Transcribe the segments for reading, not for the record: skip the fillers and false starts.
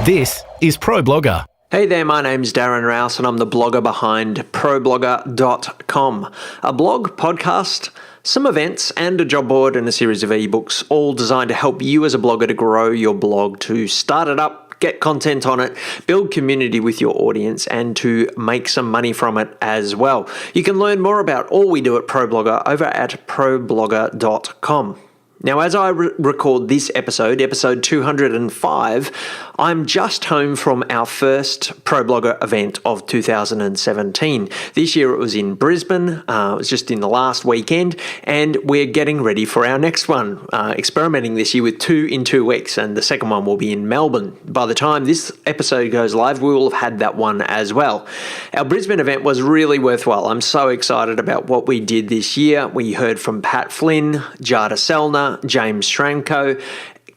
This is ProBlogger. Hey there, my name's Darren Rouse and I'm the blogger behind ProBlogger.com, a blog, podcast, some events and a job board and a series of ebooks, all designed to help you as a blogger to grow your blog, to start it up, get content on it, build community with your audience, and to make some money from it as well. You can learn more about all we do at ProBlogger over at ProBlogger.com. Now, as I record this episode 205, I'm just home from our first ProBlogger event of 2017. This year it was in Brisbane, it was just in the last weekend, and we're getting ready for our next one, experimenting this year with 2 in 2 weeks, and the second one will be in Melbourne. By the time this episode goes live, we will have had that one as well. Our Brisbane event was really worthwhile. I'm so excited about what we did this year. We heard from Pat Flynn, Jadah Sellner, James Schramko,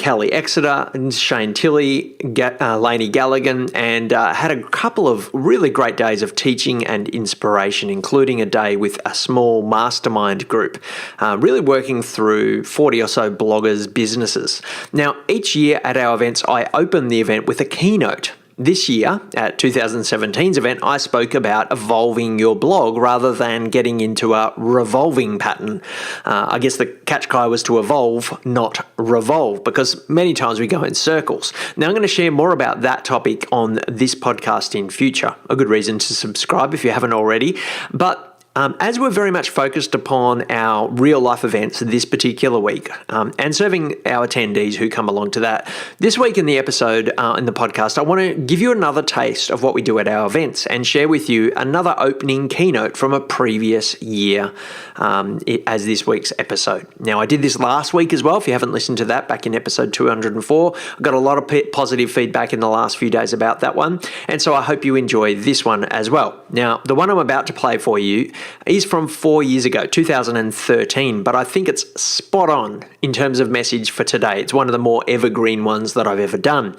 Exeter, and Shayne, Tilley, Laney, Galligan, and had a couple of really great days of teaching and inspiration, including a day with a small mastermind group, really working through 40 or so bloggers' businesses. Now, each year at our events, I open the event with a keynote. This year, at 2017's event, I spoke about evolving your blog rather than getting into a revolving pattern. I guess the catch cry was to evolve, not revolve, because many times we go in circles. Now, I'm going to share more about that topic on this podcast in future. A good reason to subscribe if you haven't already. But as we're very much focused upon our real life events this particular week and serving our attendees who come along to that, this week in the episode in the podcast, I want to give you another taste of what we do at our events and share with you another opening keynote from a previous year as this week's episode. Now, I did this last week as well. If you haven't listened to that, back in episode 204, I got a lot of positive feedback in the last few days about that one. And so I hope you enjoy this one as well. Now, the one I'm about to play for you is from 4 years ago, 2013, but I think it's spot on in terms of message for today. It's one of the more evergreen ones that I've ever done.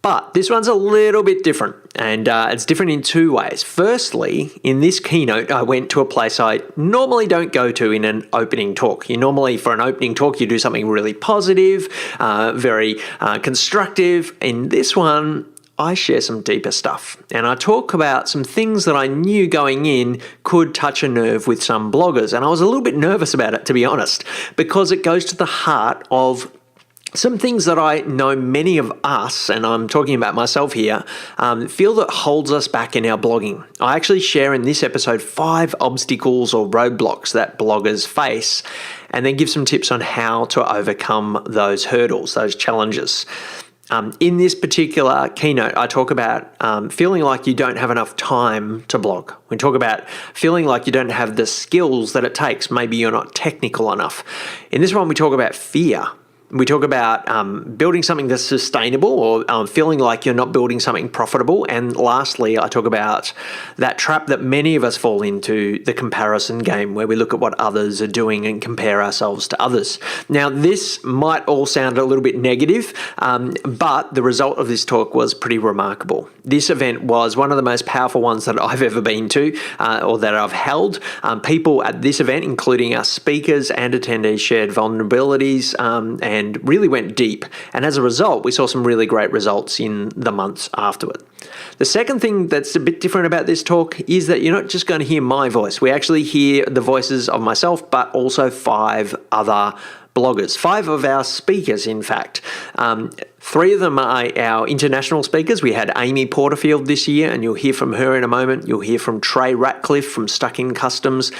But this one's a little bit different, and it's different in 2 ways. Firstly, in this keynote, I went to a place I normally don't go to in an opening talk. For an opening talk, you do something really positive, very constructive. In this one, I share some deeper stuff, and I talk about some things that I knew going in could touch a nerve with some bloggers. And I was a little bit nervous about it, to be honest, because it goes to the heart of some things that I know many of us, and I'm talking about myself here, feel that holds us back in our blogging. I actually share in this episode 5 obstacles or roadblocks that bloggers face, and then give some tips on how to overcome those hurdles, those challenges. In this particular keynote, I talk about feeling like you don't have enough time to blog. We talk about feeling like you don't have the skills that it takes. Maybe you're not technical enough. In this one, we talk about fear. We talk about building something that's sustainable or feeling like you're not building something profitable. And lastly, I talk about that trap that many of us fall into, the comparison game, where we look at what others are doing and compare ourselves to others. Now, this might all sound a little bit negative, but the result of this talk was pretty remarkable. This event was one of the most powerful ones that I've ever been to or that I've held. People at this event, including our speakers and attendees, shared vulnerabilities and really went deep. And as a result, we saw some really great results in the months afterward. The second thing that's a bit different about this talk is that you're not just going to hear my voice. We actually hear the voices of myself, but also 5 other bloggers, 5 of our speakers, in fact. 3 of them are our international speakers. We had Amy Porterfield this year, and you'll hear from her in a moment. You'll hear from Trey from Stuck in Customs,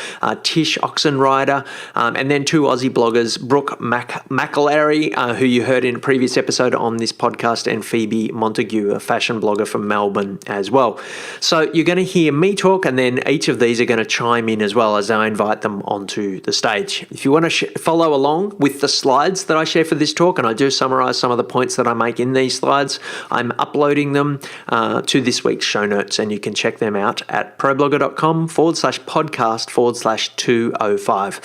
Tish Oxenrider, and then 2 Aussie bloggers, Brooke McAlary, who you heard in a previous episode on this podcast, and Phoebe Montague, a fashion blogger from Melbourne as well. So you're going to hear me talk, and then each of these are going to chime in as well as I invite them onto the stage. If you want to follow along with the slides that I share for this talk, and I do summarize some of the points that I make in these slides, I'm uploading them to this week's show notes, and you can check them out at ProBlogger.com/podcast/205.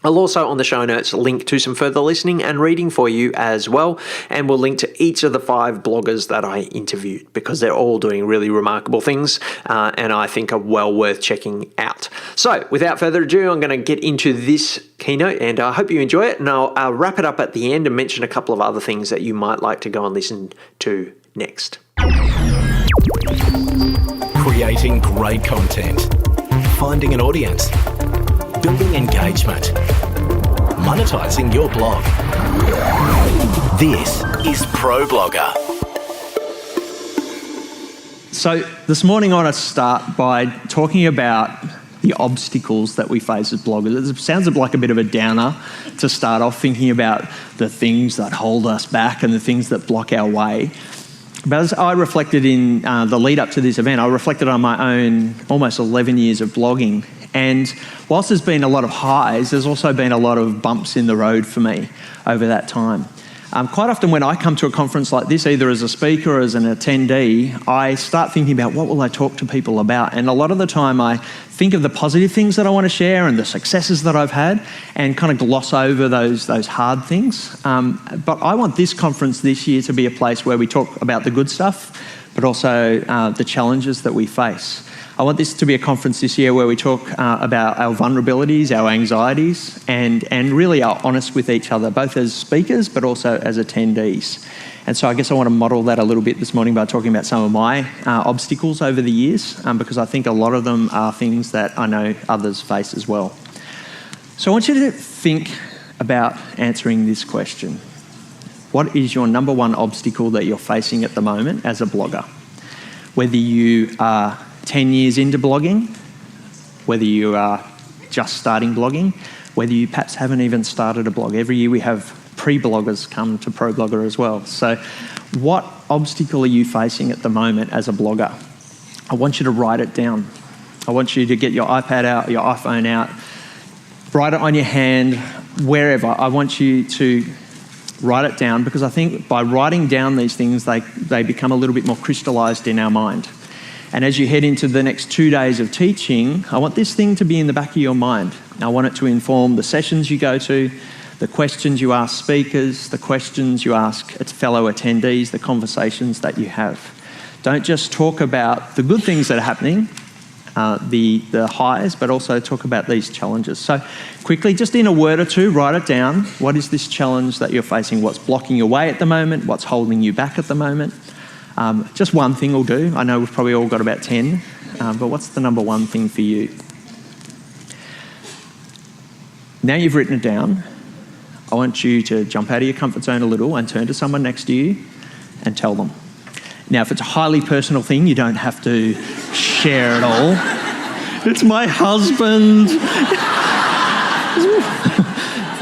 I'll also on the show notes link to some further listening and reading for you as well, and we'll link to each of the 5 bloggers that I interviewed because they're all doing really remarkable things and I think are well worth checking out. So without further ado, I'm going to get into this keynote and I hope you enjoy it, and I'll wrap it up at the end and mention a couple of other things that you might like to go and listen to next. Creating great content. Finding an audience. Building engagement. Monetizing your blog. This is ProBlogger. So this morning I want to start by talking about the obstacles that we face as bloggers. It sounds like a bit of a downer to start off, thinking about the things that hold us back and the things that block our way. But as I reflected in the lead up to this event, I reflected on my own almost 11 years of blogging. And whilst there's been a lot of highs, there's also been a lot of bumps in the road for me over that time. Quite often when I come to a conference like this, either as a speaker or as an attendee, I start thinking about what will I talk to people about. And a lot of the time I think of the positive things that I want to share and the successes that I've had and kind of gloss over those hard things. But I want this conference this year to be a place where we talk about the good stuff, but also the challenges that we face. I want this to be a conference this year where we talk about our vulnerabilities, our anxieties, and really are honest with each other, both as speakers but also as attendees. And so I guess I want to model that a little bit this morning by talking about some of my obstacles over the years, because I think a lot of them are things that I know others face as well. So I want you to think about answering this question. What is your number one obstacle that you're facing at the moment as a blogger? Whether you are 10 years into blogging, whether you are just starting blogging, whether you perhaps haven't even started a blog. Every year we have pre-bloggers come to ProBlogger as well. So what obstacle are you facing at the moment as a blogger? I want you to write it down. I want you to get your iPad out, your iPhone out, write it on your hand, wherever. I want you to write it down, because I think by writing down these things, they become a little bit more crystallised in our mind. And as you head into the next 2 days of teaching, I want this thing to be in the back of your mind. I want it to inform the sessions you go to, the questions you ask speakers, the questions you ask fellow attendees, the conversations that you have. Don't just talk about the good things that are happening, the highs, but also talk about these challenges. So quickly, just in a word or two, write it down. What is this challenge that you're facing? What's blocking your way at the moment? What's holding you back at the moment? Just one thing will do. I know we've probably all got about 10, but what's the number one thing for you? Now you've written it down, I want you to jump out of your comfort zone a little and turn to someone next to you and tell them. Now, if it's a highly personal thing, you don't have to share it all. It's my husband.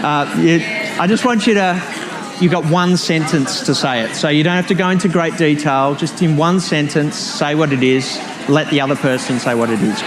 I just want you to... You've got one sentence to say it. So you don't have to go into great detail. Just in one sentence, say what it is. Let the other person say what it is.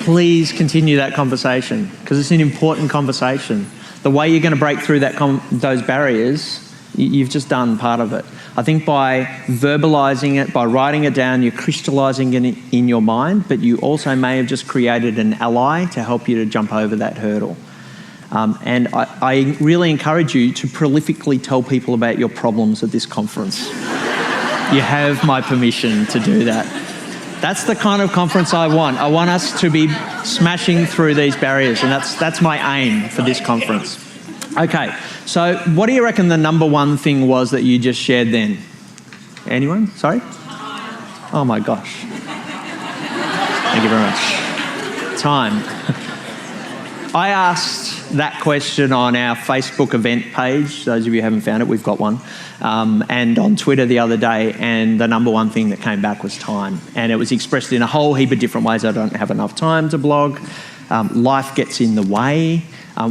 Please continue that conversation, because it's an important conversation. The way you're going to break through those barriers, you've just done part of it. I think by verbalising it, by writing it down, you're crystallising it in your mind, but you also may have just created an ally to help you to jump over that hurdle. And I really encourage you to prolifically tell people about your problems at this conference. You have my permission to do that. That's the kind of conference I want. I want us to be smashing through these barriers, and that's my aim for this conference. Okay, so what do you reckon the number one thing was that you just shared then? Anyone? Sorry? Oh my gosh. Thank you very much. Time. I asked that question on our Facebook event page. Those of you who haven't found it, we've got one. And on Twitter the other day, and the number one thing that came back was time. And it was expressed in a whole heap of different ways. I don't have enough time to blog. Life gets in the way.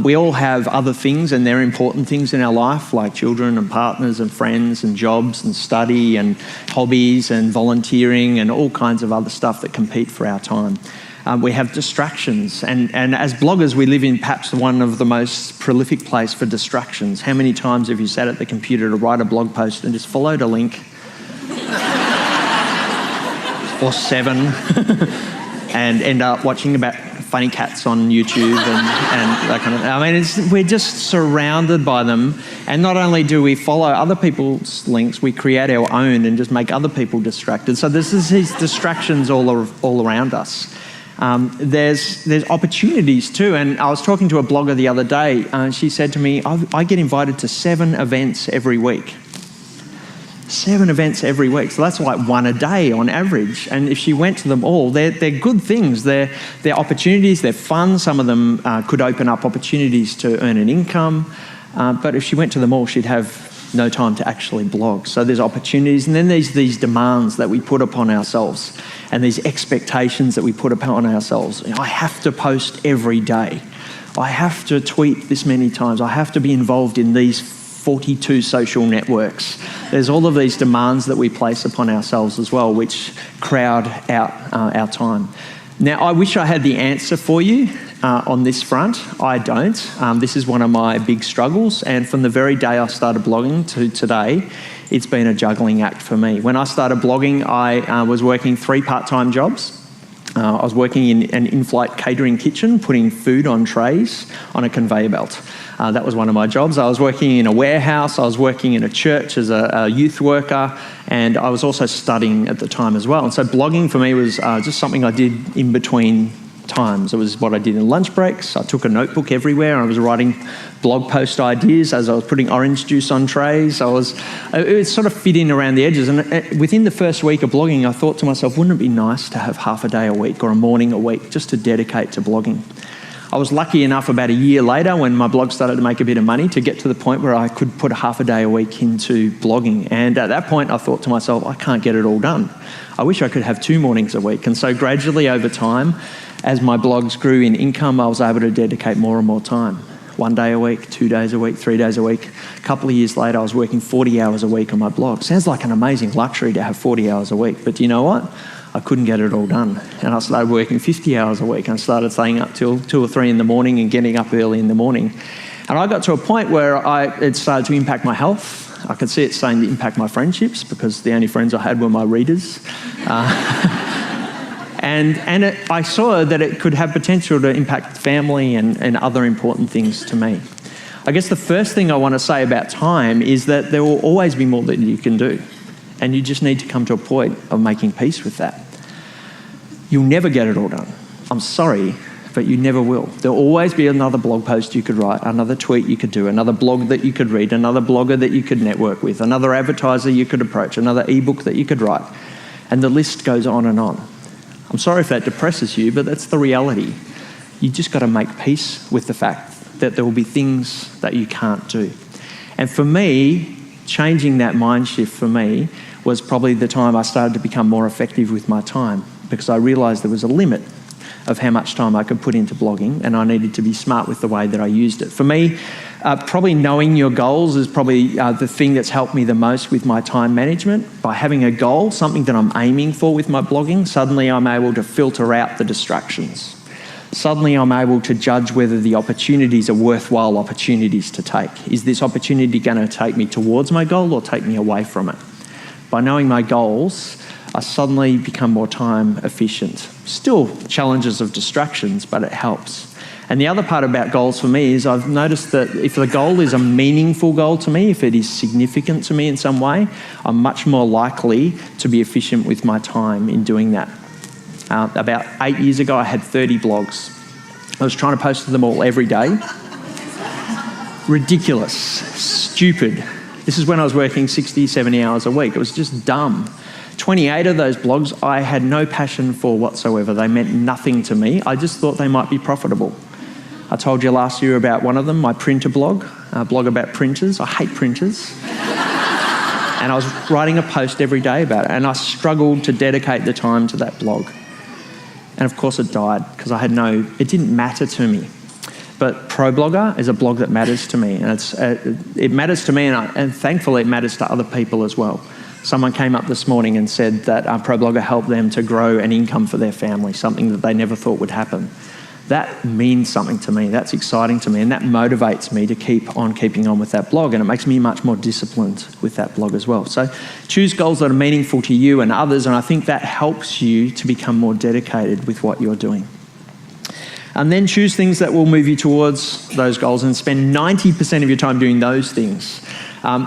We all have other things, and they're important things in our life, like children and partners and friends and jobs and study and hobbies and volunteering and all kinds of other stuff that compete for our time. We have distractions, and as bloggers we live in perhaps one of the most prolific place for distractions. How many times have you sat at the computer to write a blog post and just followed a link? Or 7 and end up watching about funny cats on YouTube and that kind of thing. I mean, we're just surrounded by them, and not only do we follow other people's links, we create our own and just make other people distracted. So there's these distractions all around us. there's opportunities too. And I was talking to a blogger the other day, and she said to me, I get invited to 7 events every week. 7 events every week. So that's like 1 a day on average. And if she went to them all, they're good things. They're opportunities, they're fun. Some of them could open up opportunities to earn an income. But if she went to them all, she'd have no time to actually blog. So there's opportunities. And then there's these demands that we put upon ourselves and these expectations that we put upon ourselves. I have to post every day. I have to tweet this many times. I have to be involved in these 42 social networks. There's all of these demands that we place upon ourselves as well, which crowd out our time. Now, I wish I had the answer for you on this front. I don't. This is one of my big struggles, and from the very day I started blogging to today, it's been a juggling act for me. When I started blogging, I was working 3 part-time jobs. I was working in an in-flight catering kitchen, putting food on trays on a conveyor belt. That was one of my jobs. I was working in a warehouse, I was working in a church as a youth worker, and I was also studying at the time as well. And so blogging for me was just something I did in between times. It was what I did in lunch breaks. I took a notebook everywhere and I was writing blog post ideas as I was putting orange juice on trays. It was sort of fitting around the edges. And within the first week of blogging, I thought to myself, wouldn't it be nice to have half a day a week or a morning a week just to dedicate to blogging? I was lucky enough about a year later when my blog started to make a bit of money to get to the point where I could put half a day a week into blogging. And at that point, I thought to myself, I can't get it all done. I wish I could have 2 mornings a week. And so gradually over time, as my blogs grew in income, I was able to dedicate more and more time. 1 day a week, 2 days a week, 3 days a week. A couple of years later, I was working 40 hours a week on my blog. Sounds like an amazing luxury to have 40 hours a week, but you know what? I couldn't get it all done. And I started working 50 hours a week and started staying up till 2 or 3 in the morning and getting up early in the morning. And I got to a point where it started to impact my health. I could see it starting to impact my friendships because the only friends I had were my readers. I saw that it could have potential to impact family and other important things to me. I guess the first thing I want to say about time is that there will always be more that you can do. And you just need to come to a point of making peace with that. You'll never get it all done. I'm sorry, but you never will. There'll always be another blog post you could write, another tweet you could do, another blog that you could read, another blogger that you could network with, another advertiser you could approach, another ebook that you could write. And the list goes on and on. I'm sorry if that depresses you, but that's the reality. You just got to make peace with the fact that there will be things that you can't do. And for me, changing that mind shift for me was probably the time I started to become more effective with my time, because I realised there was a limit of how much time I could put into blogging, and I needed to be smart with the way that I used it. For me, probably knowing your goals is probably the thing that's helped me the most with my time management. By having a goal, something that I'm aiming for with my blogging, suddenly I'm able to filter out the distractions. Suddenly I'm able to judge whether the opportunities are worthwhile opportunities to take. Is this opportunity going to take me towards my goal or take me away from it? By knowing my goals, I suddenly become more time efficient. Still challenges of distractions, but it helps. And the other part about goals for me is I've noticed that if the goal is a meaningful goal to me, if it is significant to me in some way, I'm much more likely to be efficient with my time in doing that. About 8 years ago, I had 30 blogs. I was trying to post them all every day. Ridiculous, stupid. This is when I was working 60, 70 hours a week. It was just dumb. 28 of those blogs I had no passion for whatsoever. They meant nothing to me. I just thought they might be profitable. I told you last year about one of them, my printer blog, a blog about printers. I hate printers. And I was writing a post every day about it, and I struggled to dedicate the time to that blog. And of course it died because it didn't matter to me. But ProBlogger is a blog that matters to me, and it matters to me, and thankfully it matters to other people as well. Someone came up this morning and said that ProBlogger helped them to grow an income for their family, something that they never thought would happen. That means something to me. That's exciting to me, and that motivates me to keep on keeping on with that blog, and it makes me much more disciplined with that blog as well. So choose goals that are meaningful to you and others, and I think that helps you to become more dedicated with what you're doing. And then choose things that will move you towards those goals and spend 90% of your time doing those things.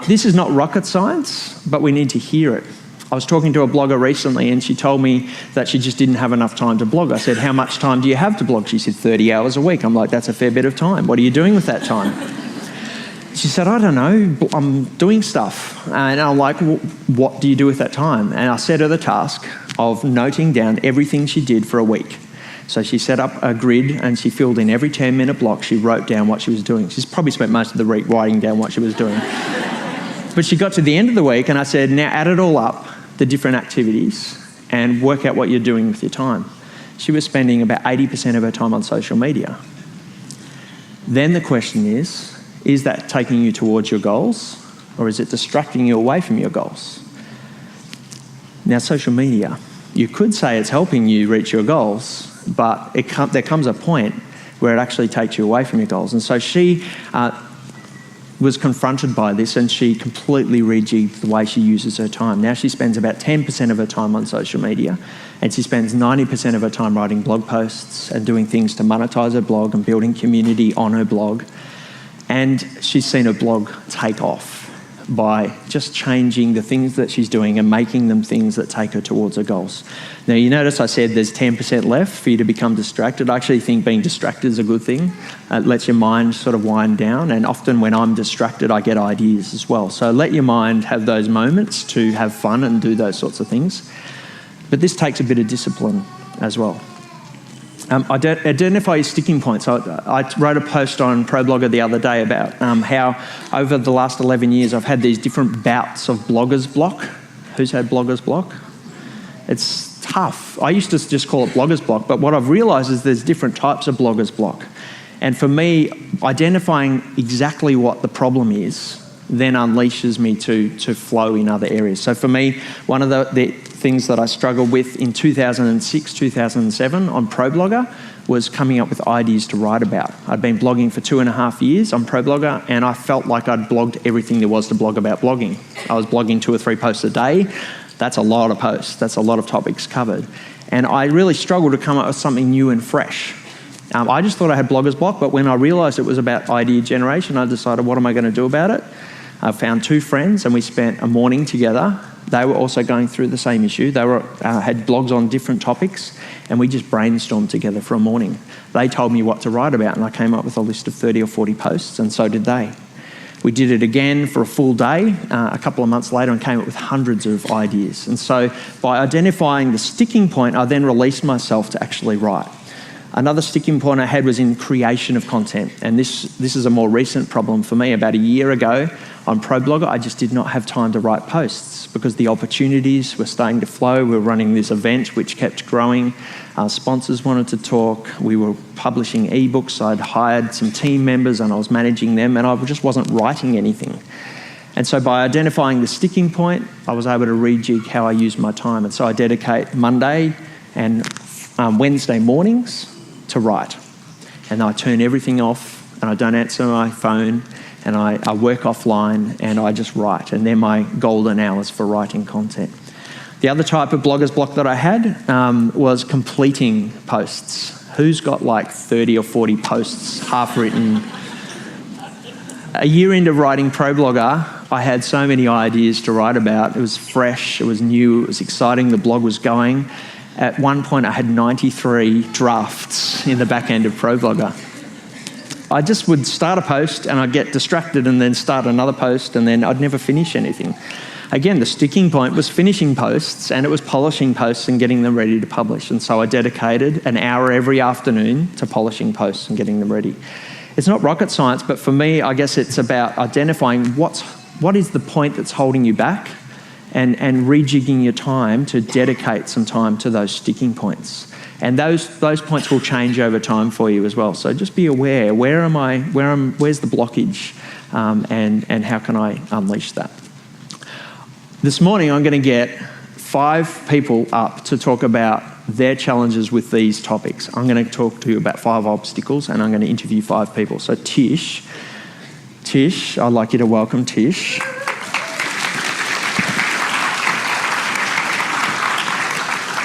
This is not rocket science, but we need to hear it. I was talking to a blogger recently and she told me that she just didn't have enough time to blog. I said, how much time do you have to blog? She said, 30 hours a week. I'm like, that's a fair bit of time. What are you doing with that time? She said, I don't know, I'm doing stuff. And I'm like, well, what do you do with that time? And I set her the task of noting down everything she did for a week. So she set up a grid and she filled in every 10-minute block. She wrote down what she was doing. She's probably spent most of the week writing down what she was doing. But she got to the end of the week and I said, now add it all up, the different activities, and work out what you're doing with your time. She was spending about 80% of her time on social media. Then the question is that taking you towards your goals, or is it distracting you away from your goals? Now, social media, you could say it's helping you reach your goals, but there comes a point where it actually takes you away from your goals. And so she was confronted by this and she completely rejigged the way she uses her time. Now she spends about 10% of her time on social media and she spends 90% of her time writing blog posts and doing things to monetize her blog and building community on her blog. And she's seen her blog take off by just changing the things that she's doing and making them things that take her towards her goals. Now, you notice I said there's 10% left for you to become distracted. I actually think being distracted is a good thing. It lets your mind sort of wind down, and often when I'm distracted, I get ideas as well. So let your mind have those moments to have fun and do those sorts of things. But this takes a bit of discipline as well. Identify your sticking points. I wrote a post on ProBlogger the other day about how over the last 11 years I've had these different bouts of blogger's block. Who's had blogger's block? It's tough. I used to just call it blogger's block, but what I've realised is there's different types of blogger's block. And for me, identifying exactly what the problem is then unleashes me to flow in other areas. So for me, one of the things that I struggled with in 2006, 2007 on ProBlogger was coming up with ideas to write about. I'd been blogging for 2.5 years on ProBlogger and I felt like I'd blogged everything there was to blog about blogging. I was blogging 2 or 3 posts a day. That's a lot of posts. That's a lot of topics covered. And I really struggled to come up with something new and fresh. I just thought I had blogger's block, but when I realised it was about idea generation, I decided, what am I going to do about it? I found 2 friends and we spent a morning together. They were also going through the same issue. They had blogs on different topics and we just brainstormed together for a morning. They told me what to write about and I came up with a list of 30 or 40 posts, and so did they. We did it again for a full day a couple of months later and came up with hundreds of ideas. And so by identifying the sticking point, I then released myself to actually write. Another sticking point I had was in creation of content, and this is a more recent problem for me. About a year ago on ProBlogger, I just did not have time to write posts because the opportunities were starting to flow. We were running this event which kept growing. Our sponsors wanted to talk. We were publishing ebooks. I'd hired some team members and I was managing them, and I just wasn't writing anything. And so by identifying the sticking point, I was able to rejig how I use my time. And so I dedicate Monday and Wednesday mornings to write. And I turn everything off and I don't answer my phone and I work offline and I just write. And they're my golden hours for writing content. The other type of blogger's block that I had was completing posts. Who's got like 30 or 40 posts half written? A year into writing ProBlogger, I had so many ideas to write about. It was fresh, it was new, it was exciting, the blog was going. At one point, I had 93 drafts in the back end of ProBlogger. I just would start a post and I'd get distracted and then start another post and then I'd never finish anything. Again, the sticking point was finishing posts and it was polishing posts and getting them ready to publish. And so I dedicated an hour every afternoon to polishing posts and getting them ready. It's not rocket science, but for me, I guess it's about identifying what is the point that's holding you back and rejigging your time to dedicate some time to those sticking points. And those points will change over time for you as well. So just be aware, where's the blockage, and how can I unleash that? This morning I'm going to get 5 people up to talk about their challenges with these topics. I'm going to talk to you about 5 obstacles and I'm going to interview 5 people. So Tish, I'd like you to welcome Tish.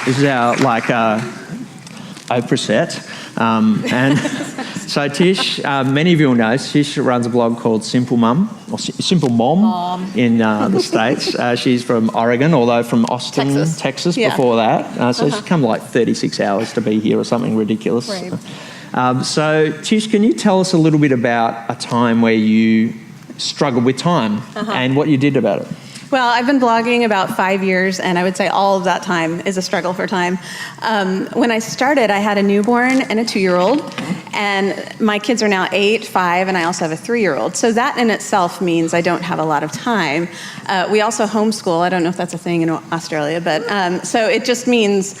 This is our Oprah set, and So Tish, many of you will know, Tish runs a blog called Simple Mum, or Simple Mom. In the States. She's from Oregon, although from Austin, Texas before that. So she's come like 36 hours to be here or something ridiculous. Right. So Tish, can you tell us a little bit about a time where you struggled with time and what you did about it? Well, I've been blogging about 5 years, and I would say all of that time is a struggle for time. When I started, I had a newborn and a 2-year-old, and my kids are now 8, 5, and I also have a 3-year-old. So that in itself means I don't have a lot of time. We also homeschool. I don't know if that's a thing in Australia, but so it just means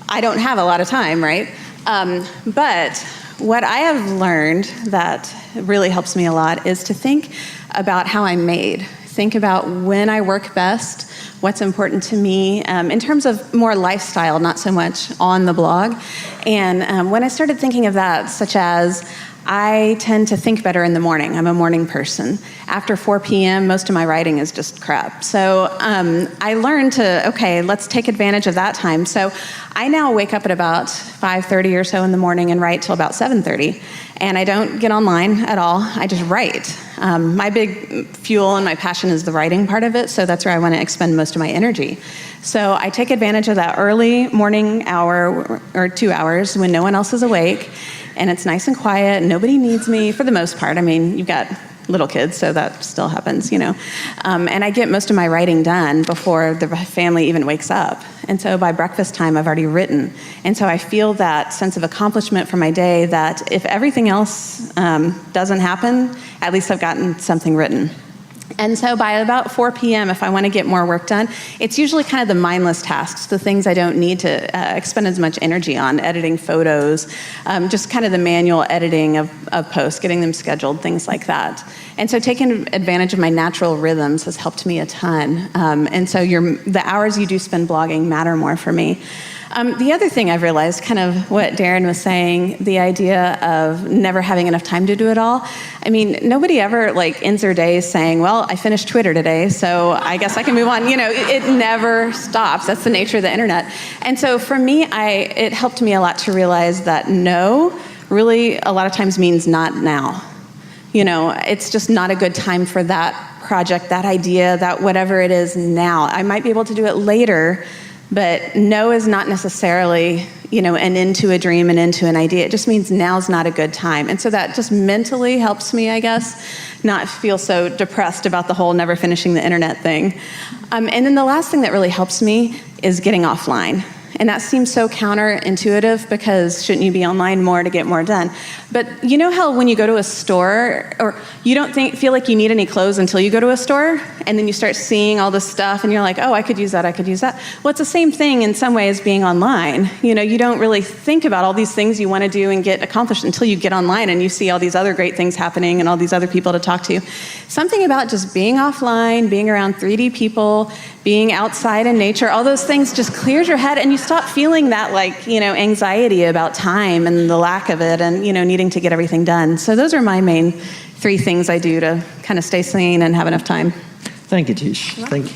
I don't have a lot of time, right? But what I have learned that really helps me a lot is to think about how I'm made. Think about when I work best, what's important to me, in terms of more lifestyle, not so much on the blog. And when I started thinking of that, such as I tend to think better in the morning. I'm a morning person. After 4 p.m., most of my writing is just crap. So I learned to, okay, let's take advantage of that time. So I now wake up at about 5:30 or so in the morning and write till about 7:30. And I don't get online at all. I just write. My big fuel and my passion is the writing part of it, so that's where I want to expend most of my energy. So I take advantage of that early morning hour or 2 hours when no one else is awake, and it's nice and quiet, and nobody needs me for the most part. I mean, you've got little kids, so that still happens, you know. And I get most of my writing done before the family even wakes up. And so by breakfast time, I've already written. And so I feel that sense of accomplishment for my day that if everything else doesn't happen, at least I've gotten something written. And so by about 4 p.m., if I want to get more work done, it's usually kind of the mindless tasks, the things I don't need to expend as much energy on, editing photos, just kind of the manual editing of posts, getting them scheduled, things like that. And so taking advantage of my natural rhythms has helped me a ton. And so the hours you do spend blogging matter more for me. The other thing I've realized, kind of what Darren was saying, the idea of never having enough time to do it all. I mean, nobody ever ends their days saying, well, I finished Twitter today, so I guess I can move on. You know, it never stops. That's the nature of the internet. And so for me, it helped me a lot to realize that no really a lot of times means not now. You know, it's just not a good time for that project, that idea, that whatever it is now. I might be able to do it later, but no is not necessarily, you know, an into a dream and into an idea. It just means now's not a good time. And so that just mentally helps me, I guess, not feel so depressed about the whole never finishing the internet thing. And then the last thing that really helps me is getting offline. And that seems so counterintuitive because shouldn't you be online more to get more done? But you know how when you go to a store, or you don't feel like you need any clothes until you go to a store, and then you start seeing all this stuff and you're like, oh, I could use that, I could use that. Well, it's the same thing in some ways being online. You know, you don't really think about all these things you want to do and get accomplished until you get online and you see all these other great things happening and all these other people to talk to. Something about just being offline, being around 3D people, being outside in nature, all those things just clears your head and you stop feeling that anxiety about time and the lack of it and, needing to get everything done. So those are my main 3 things I do to kind of stay sane and have enough time. Thank you, Tish. Thank you.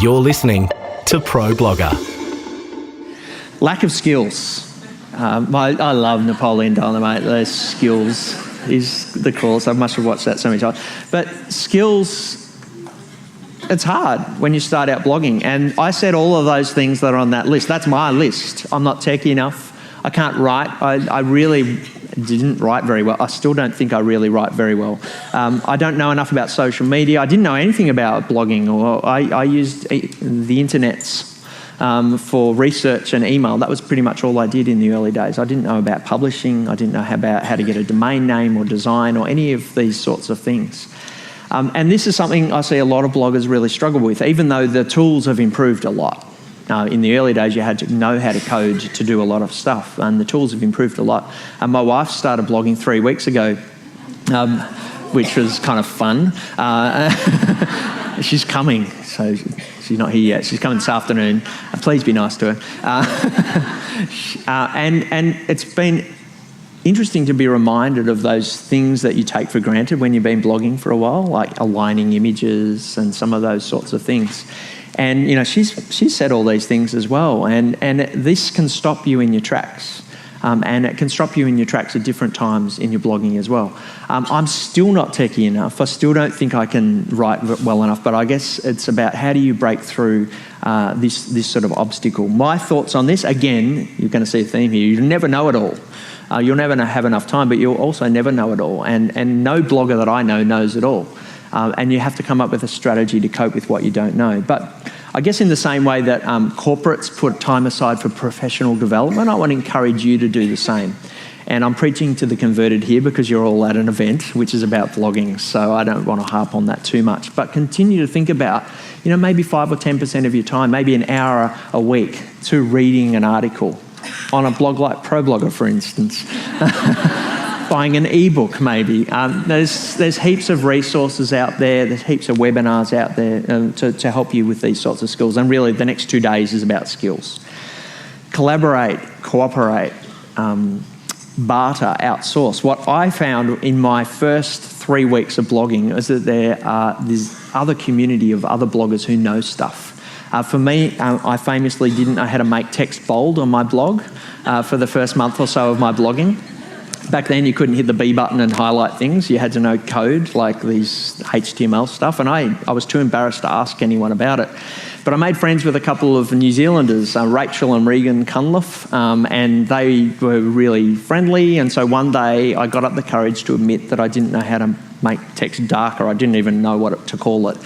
You're listening to ProBlogger. Lack of skills. I love Napoleon Dynamite. Those skills is the course. I must have watched that so many times. But skills, it's hard when you start out blogging. And I said all of those things that are on that list. That's my list. I'm not techie enough. I can't write. I really didn't write very well. I still don't think I really write very well. I don't know enough about social media. I didn't know anything about blogging, or I used the internets for research and email. That was pretty much all I did in the early days. I didn't know about publishing. I didn't know about how to get a domain name or design or any of these sorts of things. And this is something I see a lot of bloggers really struggle with, even though the tools have improved a lot. In the early days, you had to know how to code to do a lot of stuff, and the tools have improved a lot. My wife started blogging 3 weeks ago, which was kind of fun. She's coming, so she's not here yet. She's coming this afternoon. Please be nice to her. And it's been interesting to be reminded of those things that you take for granted when you've been blogging for a while, like aligning images and some of those sorts of things. And, you know, she's said all these things as well. And this can stop you in your tracks. And it can stop you in your tracks at different times in your blogging as well. I'm still not techie enough. I still don't think I can write well enough, but I guess it's about how do you break through this sort of obstacle. My thoughts on this, again, you're going to see a theme here. You never know it all. You'll never have enough time, but you'll also never know it all. And no blogger that I know knows it all. And you have to come up with a strategy to cope with what you don't know. But I guess in the same way that corporates put time aside for professional development, I want to encourage you to do the same. And I'm preaching to the converted here because you're all at an event which is about blogging, so I don't want to harp on that too much. But continue to think about, you know, maybe 5 or 10% of your time, maybe an hour a week to reading an article on a blog like ProBlogger, for instance. Buying an ebook, maybe. There's heaps of resources out there. There's heaps of webinars out there to help you with these sorts of skills. And really, the next 2 days is about skills. Collaborate, cooperate, barter, outsource. What I found in my first 3 weeks of blogging is that there are this other community of other bloggers who know stuff. For me, I famously didn't know how to make text bold on my blog for the first month or so of my blogging. Back then, you couldn't hit the B button and highlight things. You had to know code, like these HTML stuff, and I was too embarrassed to ask anyone about it. But I made friends with a couple of New Zealanders, Rachel and Regan Cunliffe, and they were really friendly, and so one day I got up the courage to admit that I didn't know how to make text darker. I didn't even know what to call it.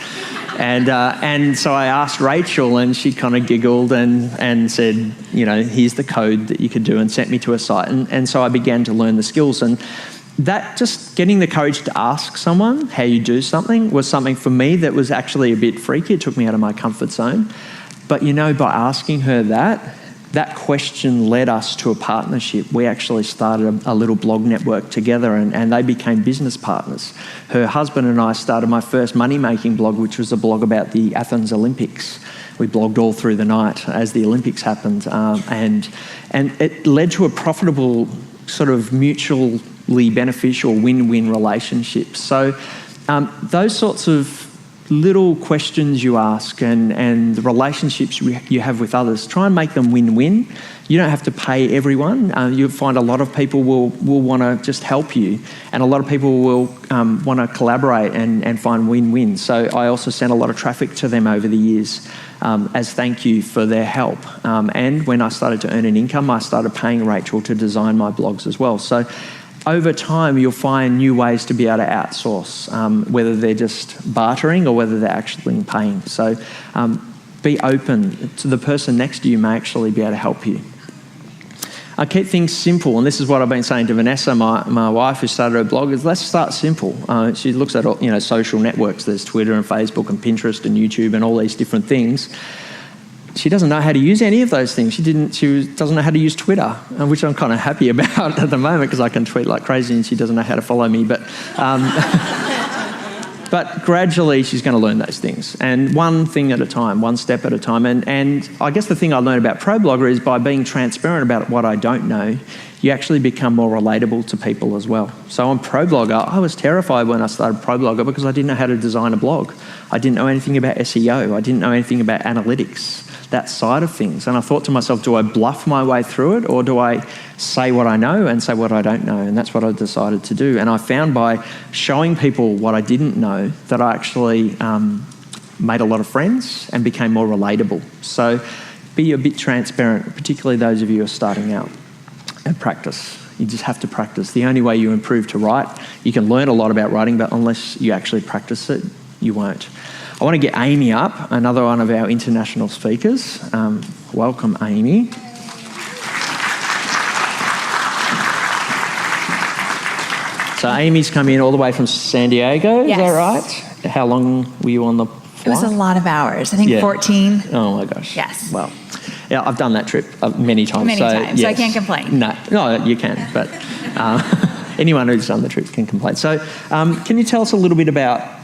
And so I asked Rachel, and she kind of giggled and said, you know, here's the code that you could do, and sent me to a site. And so I began to learn the skills. And that, just getting the courage to ask someone how you do something, was something for me that was actually a bit freaky. It took me out of my comfort zone. But, you know, by asking her that question led us to a partnership. We actually started a little blog network together, and they became business partners. Her husband and I started my first money-making blog, which was a blog about the Athens Olympics. We blogged all through the night as the Olympics happened, and it led to a profitable, sort of mutually beneficial win-win relationship. So those sorts of little questions you ask and the relationships you have with others, try and make them win-win. You don't have to pay everyone. You'll find a lot of people will want to just help you, and a lot of people will want to collaborate and find win-win. So I also sent a lot of traffic to them over the years as thank you for their help. And when I started to earn an income, I started paying Rachel to design my blogs as well. So over time, you'll find new ways to be able to outsource, whether they're just bartering or whether they're actually paying. So be open to the person next to you may actually be able to help you. I keep things simple, and this is what I've been saying to Vanessa, my wife, who started her blog, is let's start simple. She looks at social networks. There's Twitter and Facebook and Pinterest and YouTube and all these different things. She doesn't know how to use any of those things. She doesn't know how to use Twitter, which I'm kind of happy about at the moment because I can tweet like crazy and she doesn't know how to follow me. But but gradually she's going to learn those things, and one thing at a time, one step at a time. And I guess the thing I learned about ProBlogger is by being transparent about what I don't know, you actually become more relatable to people as well. So on ProBlogger, I was terrified when I started ProBlogger because I didn't know how to design a blog. I didn't know anything about SEO. I didn't know anything about analytics, that side of things. And I thought to myself, do I bluff my way through it, or do I say what I know and say what I don't know? And that's what I decided to do. And I found by showing people what I didn't know that I actually made a lot of friends and became more relatable. So be a bit transparent, particularly those of you who are starting out, and practice. You just have to practice. The only way you improve to write, you can learn a lot about writing, but unless you actually practice it, you won't. I want to get Amy up, another one of our international speakers. Welcome, Amy. So Amy's come in all the way from San Diego, Yes. Is that right? How long were you on the flight? It was a lot of hours. I think 14. Oh my gosh. Yes. Well, yeah, I've done that trip many times. Many times, so I can't complain. No, you can, but anyone who's done the trip can complain. So can you tell us a little bit about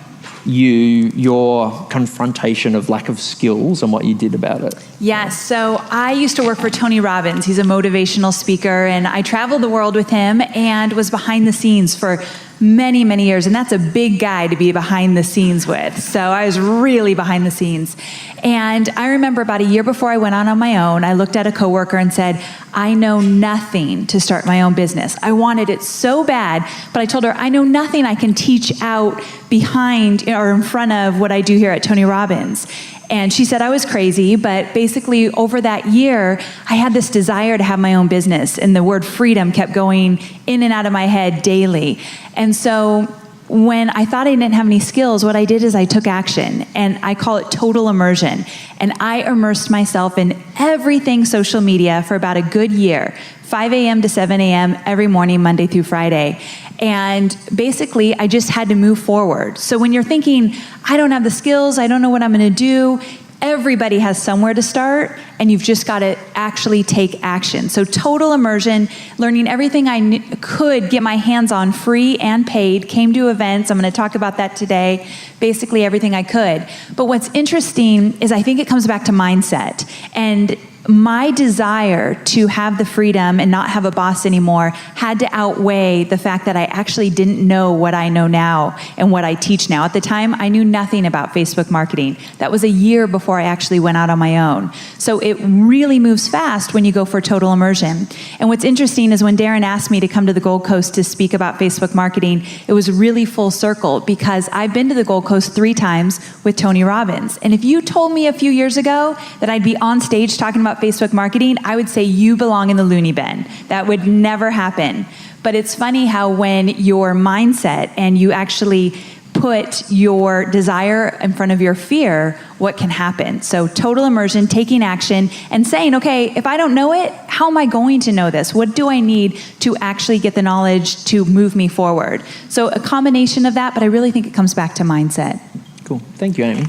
your confrontation of lack of skills and what you did about it? Yes, so I used to work for Tony Robbins. He's a motivational speaker, and I traveled the world with him and was behind the scenes for many, many years. And that's a big guy to be behind the scenes with. So I was really behind the scenes. And I remember about a year before I went on my own, I looked at a coworker and said, I know nothing to start my own business. I wanted it so bad, but I told her, I know nothing I can teach out behind or in front of what I do here at Tony Robbins. And she said I was crazy, but basically over that year, I had this desire to have my own business, and the word freedom kept going in and out of my head daily. And so when I thought I didn't have any skills, what I did is I took action, and I call it total immersion. And I immersed myself in everything social media for about a good year, 5 a.m. to 7 a.m. every morning, Monday through Friday. And basically, I just had to move forward. So when you're thinking, I don't have the skills, I don't know what I'm going to do, everybody has somewhere to start, and you've just got to actually take action. So total immersion, learning everything I could get my hands on, free and paid, came to events. I'm going to talk about that today, basically everything I could. But what's interesting is I think it comes back to mindset. And my desire to have the freedom and not have a boss anymore had to outweigh the fact that I actually didn't know what I know now and what I teach now. At the time, I knew nothing about Facebook marketing. That was a year before I actually went out on my own. So it really moves fast when you go for total immersion. And what's interesting is when Darren asked me to come to the Gold Coast to speak about Facebook marketing, it was really full circle because I've been to the Gold Coast 3 times with Tony Robbins. And if you told me a few years ago that I'd be on stage talking about Facebook marketing, I would say you belong in the loony bin. That would never happen. But it's funny how when your mindset and you actually put your desire in front of your fear, what can happen. So total immersion, taking action and saying, okay, if I don't know it, how am I going to know this? What do I need to actually get the knowledge to move me forward? So a combination of that, but I really think it comes back to mindset. Cool. Thank you, Amy.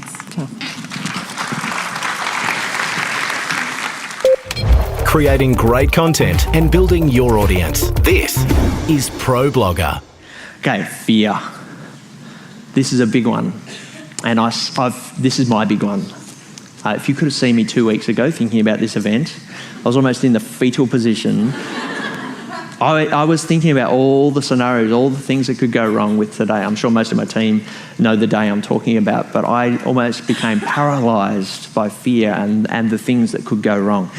Creating great content and building your audience. This is ProBlogger. Okay, fear. This is a big one. And this is my big one. If you could have seen me 2 weeks ago thinking about this event, I was almost in the fetal position. I was thinking about all the scenarios, all the things that could go wrong with today. I'm sure most of my team know the day I'm talking about, but I almost became paralysed by fear and the things that could go wrong.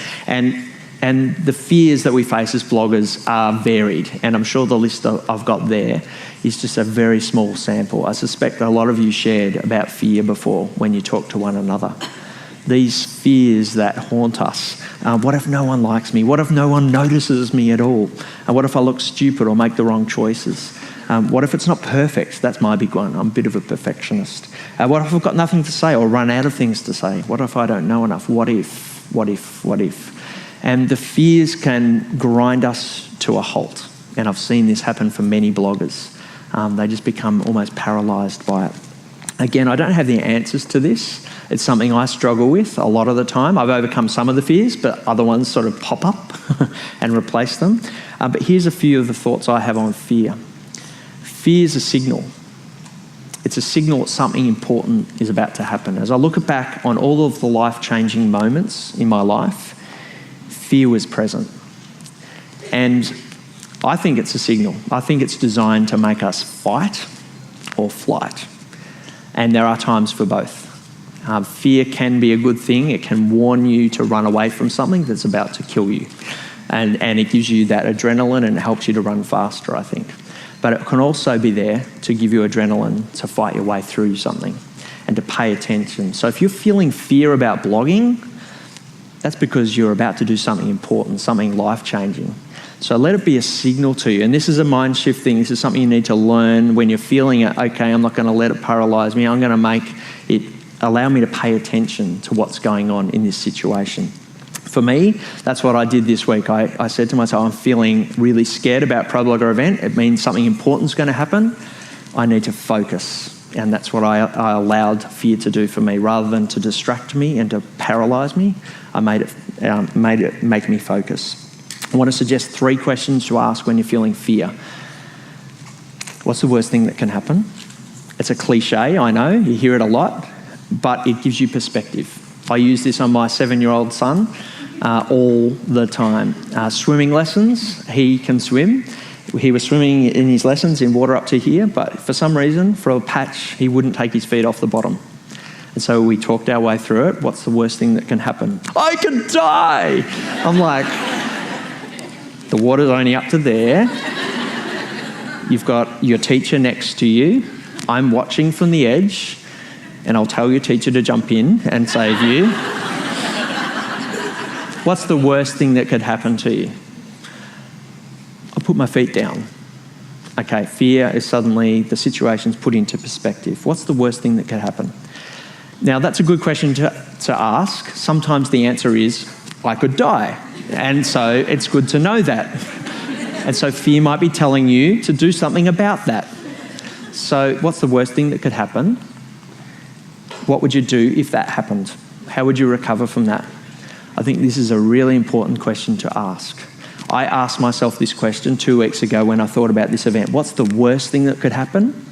And the fears that we face as bloggers are varied, and I'm sure the list I've got there is just a very small sample. I suspect a lot of you shared about fear before when you talk to one another. These fears that haunt us. What if no one likes me? What if no one notices me at all? What if I look stupid or make the wrong choices? What if it's not perfect? That's my big one. I'm a bit of a perfectionist. What if I've got nothing to say or run out of things to say? What if I don't know enough? What if? What if? What if? And the fears can grind us to a halt. And I've seen this happen for many bloggers. They just become almost paralysed by it. Again, I don't have the answers to this. It's something I struggle with a lot of the time. I've overcome some of the fears, but other ones sort of pop up and replace them. But here's a few of the thoughts I have on fear. Fear is a signal. It's a signal that something important is about to happen. As I look back on all of the life-changing moments in my life, fear was present. And I think it's a signal. I think it's designed to make us fight or flight. And there are times for both. Fear can be a good thing. It can warn you to run away from something that's about to kill you. And it gives you that adrenaline and it helps you to run faster, I think. But it can also be there to give you adrenaline to fight your way through something and to pay attention. So if you're feeling fear about blogging, that's because you're about to do something important, something life-changing. So let it be a signal to you. And this is a mind shift thing. This is something you need to learn when you're feeling it. Okay, I'm not going to let it paralyse me. I'm going to make it allow me to pay attention to what's going on in this situation. For me, that's what I did this week. I said to myself, I'm feeling really scared about ProBlogger event. It means something important is going to happen. I need to focus. And that's what I allowed fear to do for me. Rather than to distract me and to paralyse me, I made it make me focus. I want to suggest 3 questions to ask when you're feeling fear. What's the worst thing that can happen? It's a cliche, I know, you hear it a lot, but it gives you perspective. I use this on my 7-year-old son all the time. Swimming lessons, he can swim, He was swimming in his lessons in water up to here, but for some reason, for a patch, he wouldn't take his feet off the bottom. And so we talked our way through it. What's the worst thing that can happen? I can die! I'm like, the water's only up to there. You've got your teacher next to you. I'm watching from the edge, and I'll tell your teacher to jump in and save you. What's the worst thing that could happen to you? I'll put my feet down. Okay, fear is suddenly the situation's put into perspective. What's the worst thing that could happen? Now, that's a good question to ask. Sometimes the answer is, I could die. And so it's good to know that. And so fear might be telling you to do something about that. So what's the worst thing that could happen? What would you do if that happened? How would you recover from that? I think this is a really important question to ask. I asked myself this question 2 weeks ago when I thought about this event. What's the worst thing that could happen?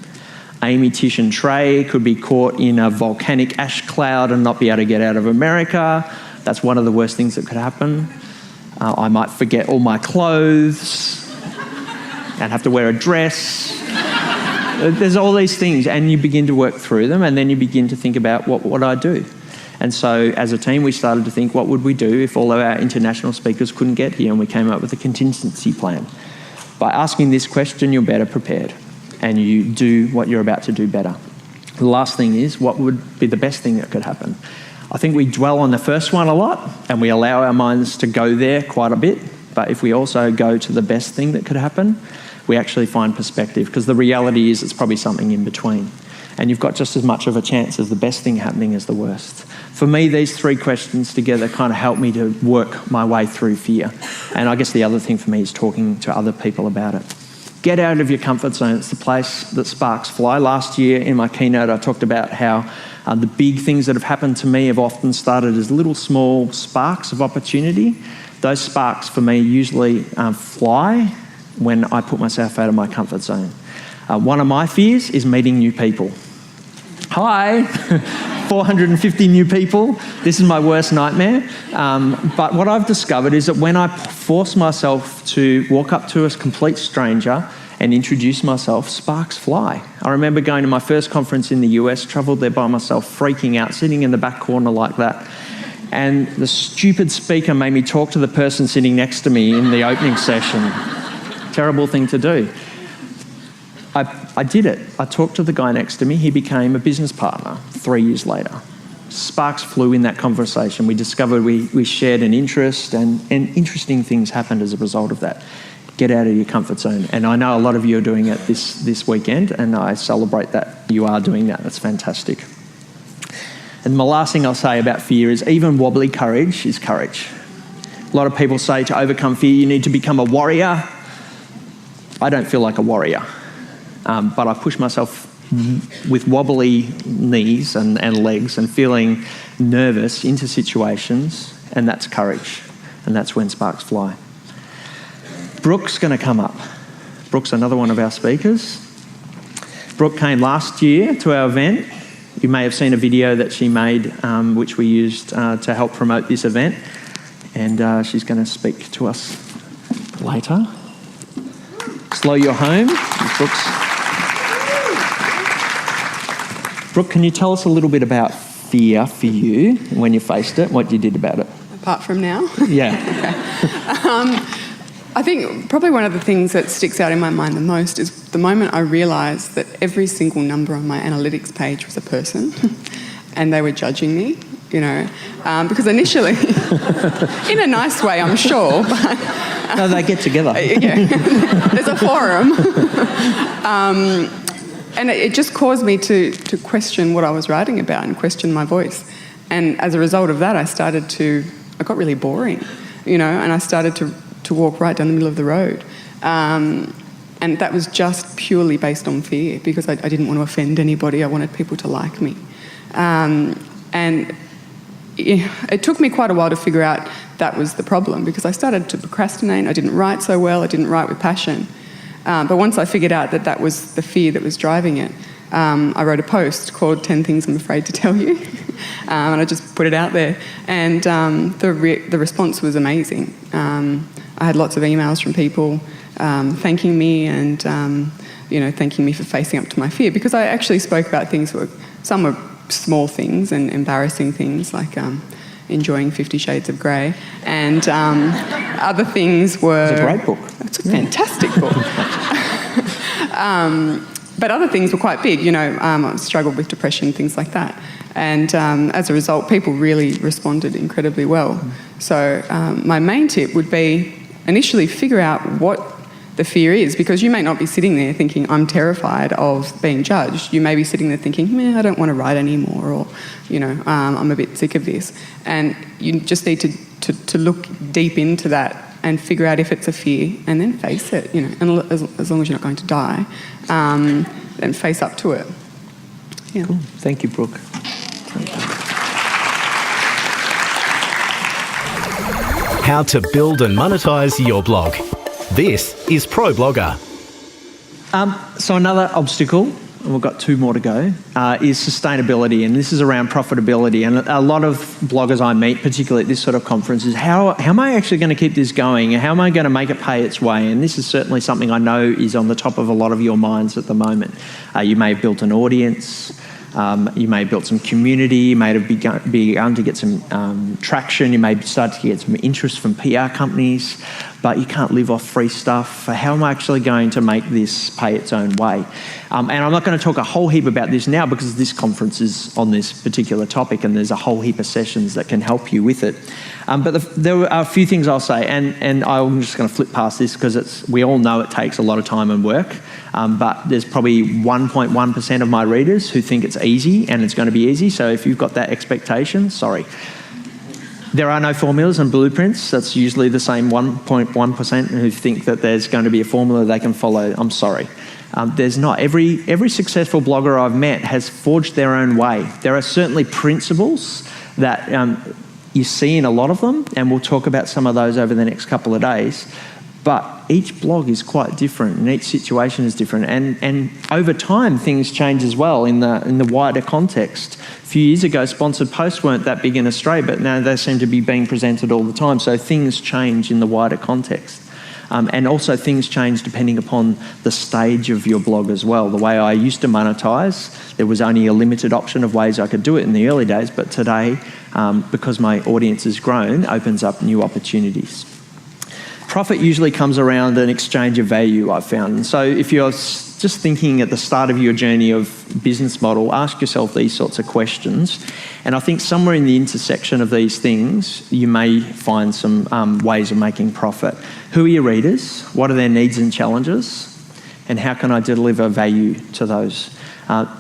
Amy, Tish and Trey could be caught in a volcanic ash cloud and not be able to get out of America. That's one of the worst things that could happen. I might forget all my clothes and have to wear a dress. There's all these things, and you begin to work through them, and then you begin to think about what would I do? And so as a team, we started to think, what would we do if all of our international speakers couldn't get here? And we came up with a contingency plan. By asking this question, you're better prepared, and you do what you're about to do better. The last thing is, what would be the best thing that could happen? I think we dwell on the first one a lot, and we allow our minds to go there quite a bit. But if we also go to the best thing that could happen, we actually find perspective, because the reality is it's probably something in between. And you've got just as much of a chance of the best thing happening as the worst. For me, these 3 questions together kind of help me to work my way through fear. And I guess the other thing for me is talking to other people about it. Get out of your comfort zone. It's the place that sparks fly. Last year in my keynote, I talked about how the big things that have happened to me have often started as little small sparks of opportunity. Those sparks for me usually fly when I put myself out of my comfort zone. One of my fears is meeting new people. Hi, 450 new people. This is my worst nightmare. But what I've discovered is that when I force myself to walk up to a complete stranger and introduce myself, sparks fly. I remember going to my first conference in the US, travelled there by myself, freaking out, sitting in the back corner like that. And the stupid speaker made me talk to the person sitting next to me in the opening session. Terrible thing to do. I did it. I talked to the guy next to me. He became a business partner 3 years later. Sparks flew in that conversation. We discovered we shared an interest, and interesting things happened as a result of that. Get out of your comfort zone. And I know a lot of you are doing it this weekend, and I celebrate that you are doing that. That's fantastic. And my last thing I'll say about fear is even wobbly courage is courage. A lot of people say to overcome fear, you need to become a warrior. I don't feel like a warrior. But I push myself with wobbly knees and legs and feeling nervous into situations, and that's courage. And that's when sparks fly. Brookes going to come up. Brookes, another one of our speakers. Brooke came last year to our event. You may have seen a video that she made, which we used to help promote this event. And she's going to speak to us later. Slow your home, Brookes. Brooke, can you tell us a little bit about fear for you when you faced it, what you did about it? Apart from now? Yeah. Okay. I think probably one of the things that sticks out in my mind the most is the moment I realised that every single number on my analytics page was a person and they were judging me, you know, because initially, in a nice way, I'm sure, but... No, they get together. Yeah, there's a forum. And it just caused me to question what I was writing about and question my voice. And as a result of that, I got really boring, you know, and I started to walk right down the middle of the road. And that was just purely based on fear, because I didn't want to offend anybody. I wanted people to like me. And it took me quite a while to figure out that was the problem, because I started to procrastinate. I didn't write so well. I didn't write with passion. But once I figured out that was the fear that was driving it, I wrote a post called 10 Things I'm Afraid to Tell You, and I just put it out there. And the response was amazing. I had lots of emails from people thanking me and thanking me for facing up to my fear, because I actually spoke about things some were small things and embarrassing things, like enjoying 50 Shades of Grey, and other things were... It's a great book. It's a fantastic book. But other things were quite big, I struggled with depression, things like that. And as a result, people really responded incredibly well. So my main tip would be initially figure out what the fear is, because you may not be sitting there thinking, I'm terrified of being judged. You may be sitting there thinking, I don't want to write anymore, or, I'm a bit sick of this. And you just need to look deep into that and figure out if it's a fear, and then face it, and as long as you're not going to die, then face up to it. Yeah. Cool. Thank you, Brooke. How to build and monetize your blog. This is ProBlogger. So another obstacle, and we've got 2 more to go, is sustainability, and this is around profitability. And a lot of bloggers I meet, particularly at this sort of conference, is how am I actually going to keep this going? How am I going to make it pay its way? And this is certainly something I know is on the top of a lot of your minds at the moment. You may have built an audience. You may have built some community, you may have begun to get some traction, you may start to get some interest from PR companies, but you can't live off free stuff. How am I actually going to make this pay its own way? And I'm not going to talk a whole heap about this now, because this conference is on this particular topic and there's a whole heap of sessions that can help you with it. But there are a few things I'll say, and I'm just going to flip past this because we all know it takes a lot of time and work, but there's probably 1.1% of my readers who think it's easy and it's going to be easy. So if you've got that expectation, sorry. There are no formulas and blueprints. That's usually the same 1.1% who think that there's going to be a formula they can follow. I'm sorry. There's not. Every successful blogger I've met has forged their own way. There are certainly principles that you see in a lot of them, and we'll talk about some of those over the next couple of days. But each blog is quite different, and each situation is different. And over time, things change as well in the wider context. A few years ago, sponsored posts weren't that big in Australia, but now they seem to be being presented all the time. So things change in the wider context. And also things change depending upon the stage of your blog as well. The way I used to monetize, there was only a limited option of ways I could do it in the early days, but today, because my audience has grown, opens up new opportunities. Profit usually comes around an exchange of value, I've found. And so if you're just thinking at the start of your journey of business model, ask yourself these sorts of questions. And I think somewhere in the intersection of these things, you may find some ways of making profit. Who are your readers? What are their needs and challenges? And how can I deliver value to those?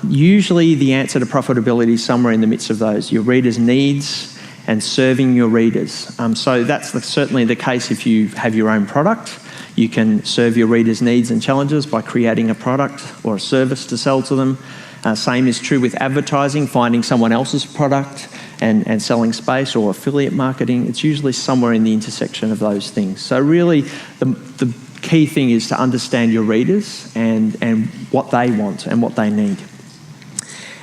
Usually the answer to profitability is somewhere in the midst of those. Your readers' needs and serving your readers. So that's certainly the case if you have your own product. You can serve your readers' needs and challenges by creating a product or a service to sell to them. Same is true with advertising, finding someone else's product and selling space, or affiliate marketing. It's usually somewhere in the intersection of those things. So really the key thing is to understand your readers and what they want and what they need.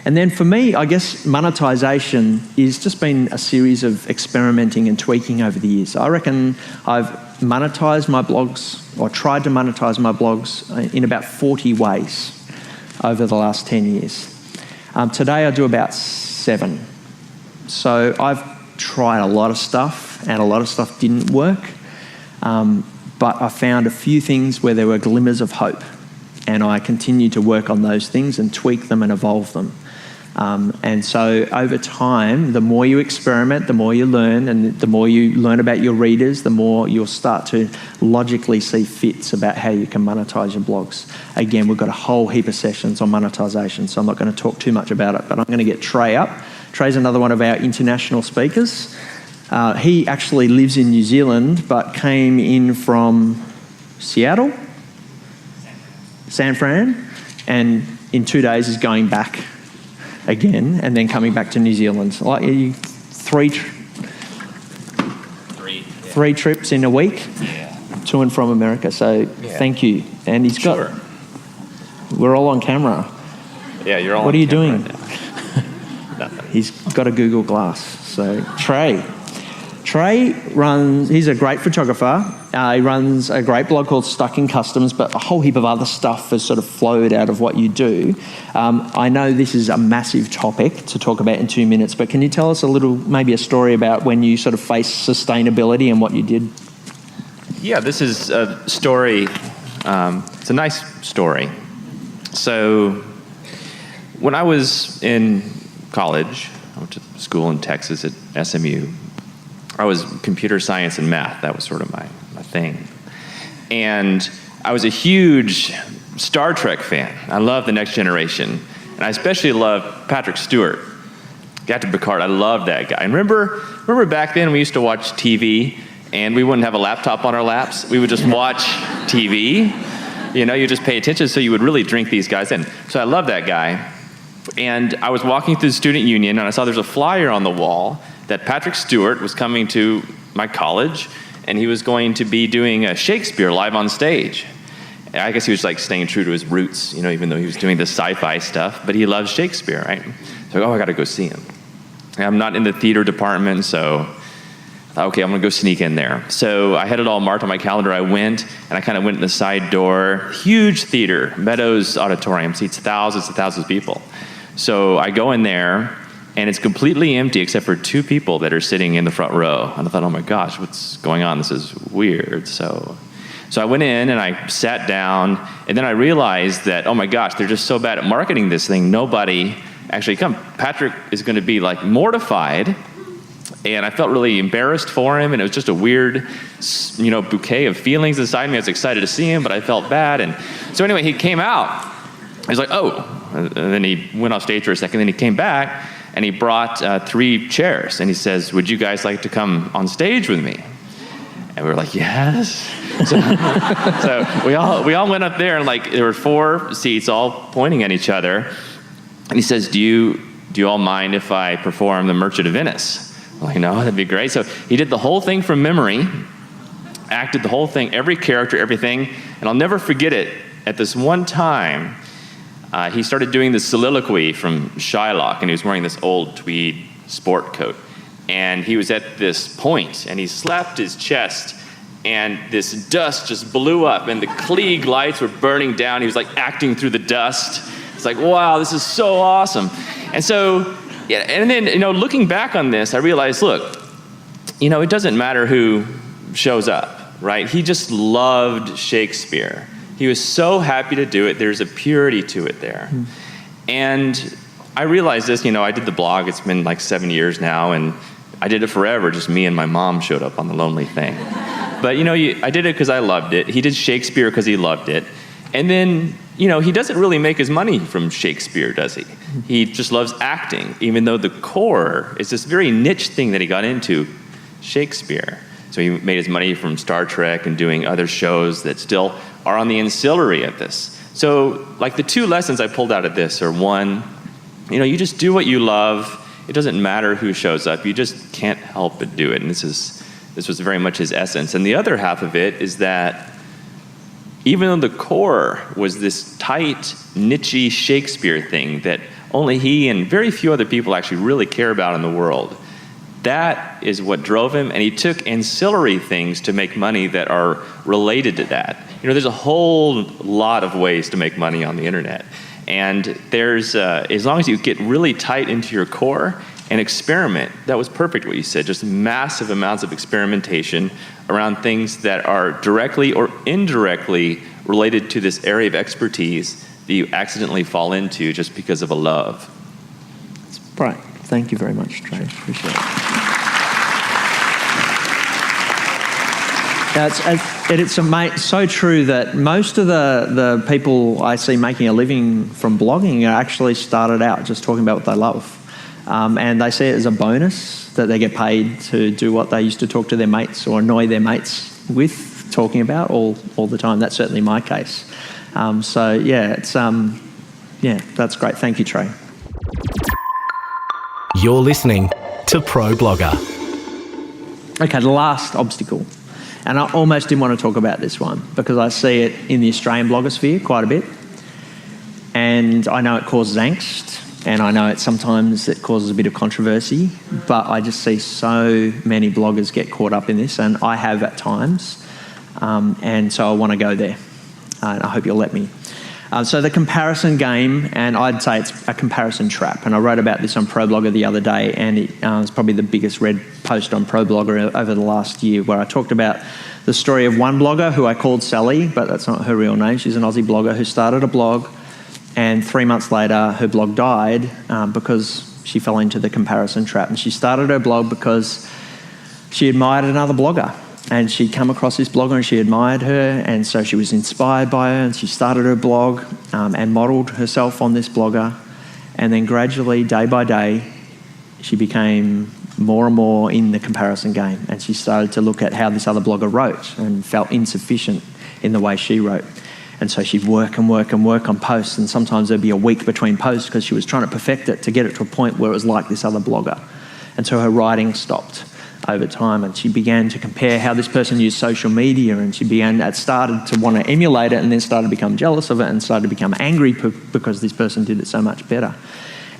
And then for me, I guess monetization is just been a series of experimenting and tweaking over the years. I reckon I've monetized my blogs, or tried to monetize my blogs in about 40 ways over the last 10 years. Today I do about 7. So I've tried a lot of stuff, and a lot of stuff didn't work. But I found a few things where there were glimmers of hope, and I continue to work on those things and tweak them and evolve them. And so over time, the more you experiment, the more you learn, and the more you learn about your readers, the more you'll start to logically see fits about how you can monetize your blogs. Again, we've got a whole heap of sessions on monetization, so I'm not going to talk too much about it, but I'm going to get Trey up. Trey's another one of our international speakers. He actually lives in New Zealand, but came in from Seattle, San Fran, and in 2 days is going back again, and then coming back to New Zealand. Like three trips in a week, to and from America. So thank you. And he's got. We're all on camera. Yeah, you're all. What are you doing? Right now. Nothing. He's got a Google Glass. So Trey runs, he's a great photographer. He runs a great blog called Stuck in Customs, but a whole heap of other stuff has sort of flowed out of what you do. I know this is a massive topic to talk about in 2 minutes, but can you tell us a little, maybe a story about when you sort of faced sustainability and what you did? Yeah, this is a story. It's a nice story. So when I was in college, I went to school in Texas at SMU. I was computer science and math. That was sort of my thing. And I was a huge Star Trek fan. I love The Next Generation. And I especially love Patrick Stewart. Captain Picard, I love that guy. And remember back then we used to watch TV and we wouldn't have a laptop on our laps. We would just watch TV. You know, you just pay attention, so you would really drink these guys in. So I love that guy. And I was walking through the student union and I saw there's a flyer on the wall that Patrick Stewart was coming to my college and he was going to be doing a Shakespeare live on stage. And I guess he was like staying true to his roots, you know, even though he was doing this sci-fi stuff, but he loves Shakespeare, right? So I got to go see him. And I'm not in the theater department, so I thought, okay, I'm gonna go sneak in there. So I had it all marked on my calendar. I went, and I kind of went in the side door. Huge theater, Meadows Auditorium, seats thousands and thousands of people. So I go in there, and it's completely empty except for 2 people that are sitting in the front row. And I thought, oh my gosh, what's going on? This is weird. So I went in and I sat down, and then I realized that, oh my gosh, they're just so bad at marketing this thing. Nobody actually come. Patrick is going to be like mortified, and I felt really embarrassed for him, and it was just a weird, you know, bouquet of feelings inside me. I was excited to see him, but I felt bad. And so anyway, he came out. He was like, oh, and then he went off stage for a second, then he came back, and he brought 3 chairs, and he says, would you guys like to come on stage with me? And we were like, yes. So we all went up there, and like there were 4 seats all pointing at each other. And he says, do you all mind if I perform The Merchant of Venice? I'm like, no, that'd be great. So he did the whole thing from memory, acted the whole thing, every character, everything. And I'll never forget it. At this one time, he started doing this soliloquy from Shylock, and he was wearing this old tweed sport coat. And he was at this point, and he slapped his chest, and this dust just blew up, and the Klieg lights were burning down. He was like acting through the dust. It's like, wow, this is so awesome. And so, yeah, and then, you know, looking back on this, I realized, look, you know, it doesn't matter who shows up, right? He just loved Shakespeare. He was so happy to do it. There's a purity to it there. And I realized this, you know, I did the blog. It's been like 7 years now, and I did it forever. Just me and my mom showed up on The Lonely Thing. But, you know, I did it because I loved it. He did Shakespeare because he loved it. And then, you know, he doesn't really make his money from Shakespeare, does he? He just loves acting, even though the core is this very niche thing that he got into, Shakespeare. So he made his money from Star Trek and doing other shows that still are on the ancillary of this. So, like, the 2 lessons I pulled out of this are, 1, you know, you just do what you love. It doesn't matter who shows up. You just can't help but do it. And this was very much his essence. And the other half of it is that even though the core was this tight, niche-y Shakespeare thing that only he and very few other people actually really care about in the world, that is what drove him, and he took ancillary things to make money that are related to that. You know, there's a whole lot of ways to make money on the internet, and there's, as long as you get really tight into your core and experiment, that was perfect what you said, just massive amounts of experimentation around things that are directly or indirectly related to this area of expertise that you accidentally fall into just because of a love. That's right. Thank you very much, Trey. Appreciate it. It's so true that most of the people I see making a living from blogging are actually started out just talking about what they love. And they see it as a bonus that they get paid to do what they used to talk to their mates or annoy their mates with talking about all the time. That's certainly my case. So yeah, that's great. Thank you, Trey. You're listening to ProBlogger. Okay, the last obstacle. And I almost didn't want to talk about this one because I see it in the Australian blogosphere quite a bit. And and I know it causes angst, and I know sometimes it causes a bit of controversy, but I just see so many bloggers get caught up in this, and I have at times, and so I want to go there, and I hope you'll let me. So the comparison game, and I'd say it's a comparison trap, and I wrote about this on ProBlogger the other day, and it's probably the biggest read post on ProBlogger over the last year, where I talked about the story of one blogger who I called Sally, but that's not her real name. She's an Aussie blogger who started a blog, and 3 months later her blog died because she fell into the comparison trap. And she started her blog because she admired another blogger, and she'd come across this blogger and she admired her, and so she was inspired by her, and she started her blog and modelled herself on this blogger, and then gradually, day by day, she became more and more in the comparison game, and she started to look at how this other blogger wrote and felt insufficient in the way she wrote. And so she'd work and work and work on posts, and sometimes there'd be a week between posts because she was trying to perfect it to get it to a point where it was like this other blogger. And so her writing stopped over time, and she began to compare how this person used social media, and she started to want to emulate it, and then started to become jealous of it and started to become angry because this person did it so much better.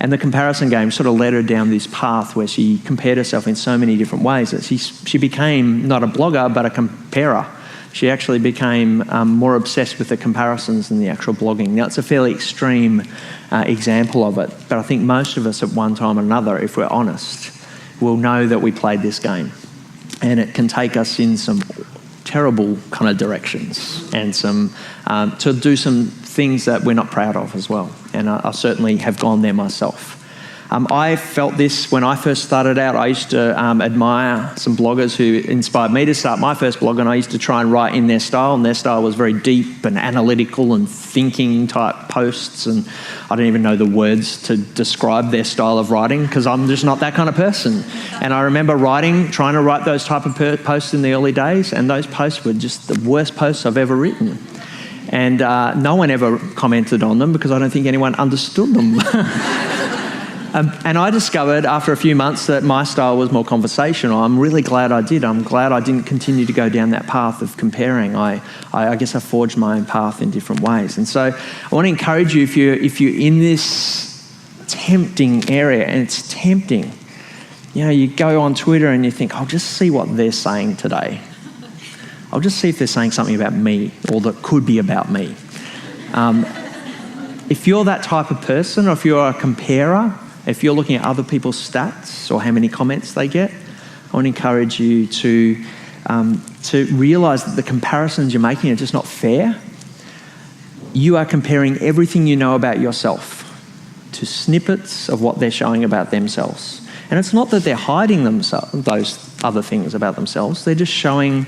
And the comparison game sort of led her down this path where she compared herself in so many different ways that she became not a blogger but a comparer. She actually became more obsessed with the comparisons than the actual blogging. Now, it's a fairly extreme example of it, but I think most of us at one time or another, if we're honest, will know that we played this game. And it can take us in some terrible kind of directions, and to do some things that we're not proud of as well. And I certainly have gone there myself. I felt this when I first started out. I used to admire some bloggers who inspired me to start my first blog, and I used to try and write in their style, and their style was very deep and analytical and thinking type posts, and I don't even know the words to describe their style of writing because I'm just not that kind of person. And I remember trying to write those type of posts in the early days, and those posts were just the worst posts I've ever written. And no one ever commented on them because I don't think anyone understood them. And I discovered after a few months that my style was more conversational. I'm really glad I did. I'm glad I didn't continue to go down that path of comparing. I guess I forged my own path in different ways. And so I want to encourage you, if you're in this tempting area, and it's tempting, you go on Twitter and you think, I'll just see what they're saying today. I'll just see if they're saying something about me or that could be about me. If you're that type of person, or if you're a comparer, if you're looking at other people's stats or how many comments they get, I want to encourage you to realise that the comparisons you're making are just not fair. You are comparing everything you know about yourself to snippets of what they're showing about themselves. And it's not that they're hiding those other things about themselves. They're just showing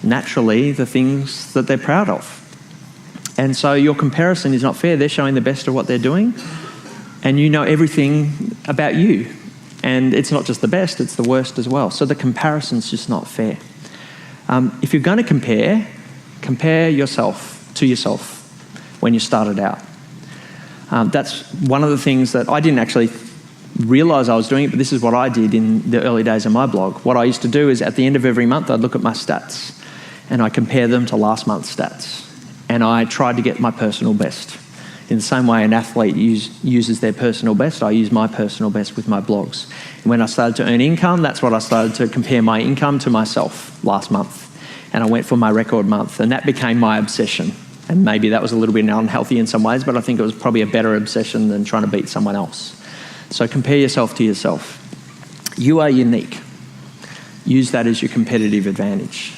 naturally the things that they're proud of. And so your comparison is not fair. They're showing the best of what they're doing, and you know everything about you. And it's not just the best, it's the worst as well. So the comparison's just not fair. If you're going to compare yourself to yourself when you started out. That's one of the things that I didn't actually realise I was doing it, but this is what I did in the early days of my blog. What I used to do is at the end of every month, I'd look at my stats and I compare them to last month's stats. And I tried to get my personal best. In the same way an athlete uses their personal best, I use my personal best with my blogs. And when I started to earn income, that's what I started to compare my income to myself last month. And I went for my record month, and that became my obsession. And maybe that was a little bit unhealthy in some ways, but I think it was probably a better obsession than trying to beat someone else. So compare yourself to yourself. You are unique. Use that as your competitive advantage.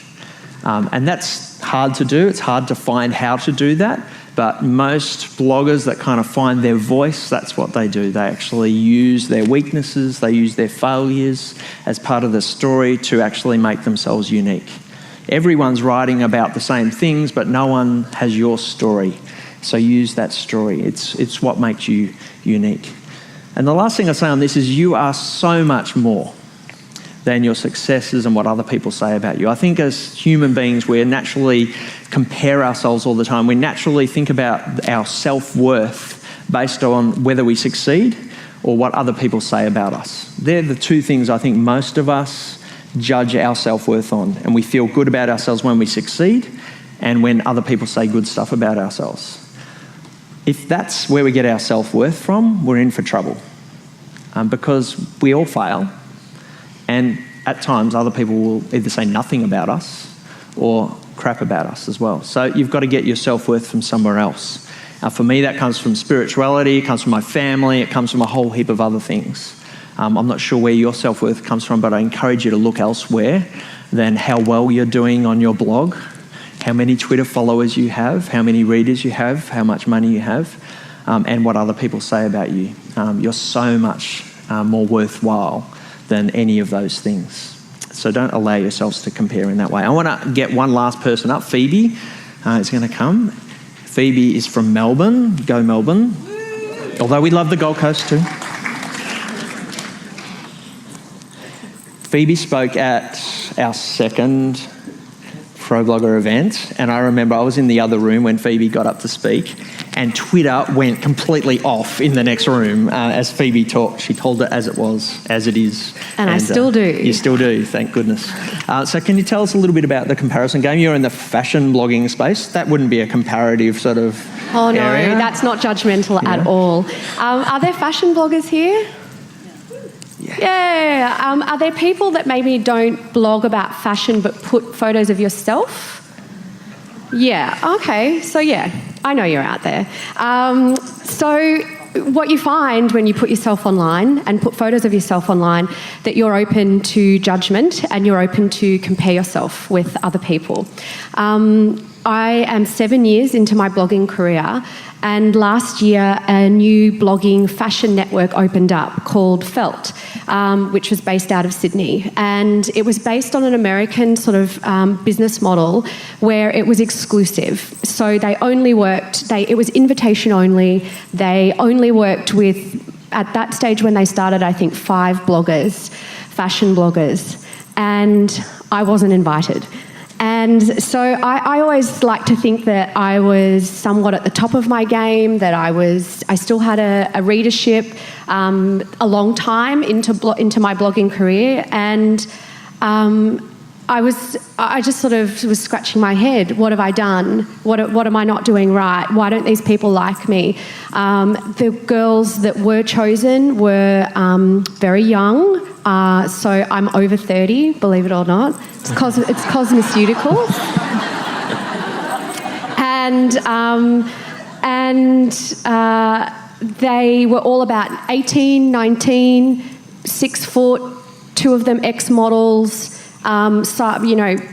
And that's hard to do. It's hard to find how to do that. But most bloggers that kind of find their voice, that's what they do. They actually use their weaknesses, they use their failures as part of the story to actually make themselves unique. Everyone's writing about the same things, but no one has your story. So use that story. It's what makes you unique. And the last thing I say on this is you are so much more than your successes and what other people say about you. I think as human beings, we naturally compare ourselves all the time. We naturally think about our self-worth based on whether we succeed or what other people say about us. They're the two things I think most of us judge our self-worth on. And we feel good about ourselves when we succeed and when other people say good stuff about ourselves. if that's where we get our self-worth from, we're in for trouble. Because we all fail, and at times other people will either say nothing about us or crap about us as well. So you've got to get your self-worth from somewhere else. For me, that comes from spirituality, it comes from my family, it comes from a whole heap of other things. I'm not sure where your self-worth comes from, but I encourage you to look elsewhere than how well you're doing on your blog, how many Twitter followers you have, how many readers you have, how much money you have, and what other people say about you. You're so much more worthwhile than any of those things. So don't allow yourselves to compare in that way. I want to get one last person up. Phoebe is going to come. Phoebe is from Melbourne. Go Melbourne. Although we love the Gold Coast too. Phoebe spoke at our second ProBlogger event, and I remember I was in the other room when Phoebe got up to speak, and Twitter went completely off in the next room as Phoebe talked. She told it as it was, as it is. And I still do. You still do, thank goodness. So can you tell us a little bit about the comparison game? You're in the fashion blogging space. That wouldn't be a comparative sort of Oh no, area. that's not judgmental at all. Are there fashion bloggers here? Yeah. Are there people that maybe don't blog about fashion but put photos of yourself? Yeah, okay. So yeah, I know you're out there. So what you find when you put yourself online and put photos of yourself online, that you're open to judgment and you're open to compare yourself with other people. I am 7 years into my blogging career, and last year a new blogging fashion network opened up called Felt, which was based out of Sydney. And it was based on an American sort of business model where it was exclusive. So they only worked, it was invitation only. They only worked with, at that stage when they started, I think 5 bloggers, fashion bloggers, and I wasn't invited. And so I always like to think that I was somewhat at the top of my game, that I still had a readership a long time into my blogging career, and I just sort of was scratching my head. What have I done? What am I not doing right? Why don't these people like me? The girls that were chosen were very young. So I'm over 30, believe it or not. It's cosmeceuticals. And they were all about 18, 19, 6 foot, 2 of them ex-models,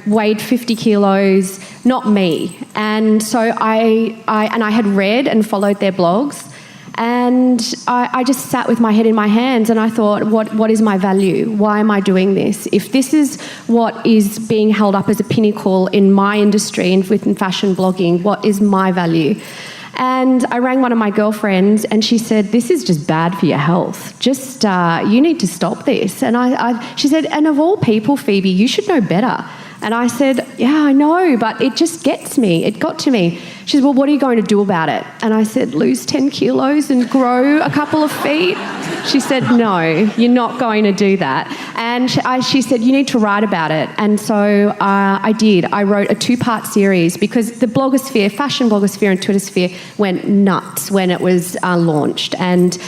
weighed 50 kilos, not me. And so I had read and followed their blogs, and I just sat with my head in my hands, and I thought, what is my value? Why am I doing this? If this is what is being held up as a pinnacle in my industry and within fashion blogging, what is my value? And I rang one of my girlfriends, and she said, this is just bad for your health. Just, you need to stop this. And she said, and of all people, Phoebe, you should know better. And I said, yeah, I know, but it just gets me. It got to me. She said, well, what are you going to do about it? And I said, lose 10 kilos and grow a couple of feet. She said, no, you're not going to do that. And she said, you need to write about it. And so I did. I wrote a 2-part series because the blogosphere, fashion blogosphere and Twitter sphere went nuts when it was launched. And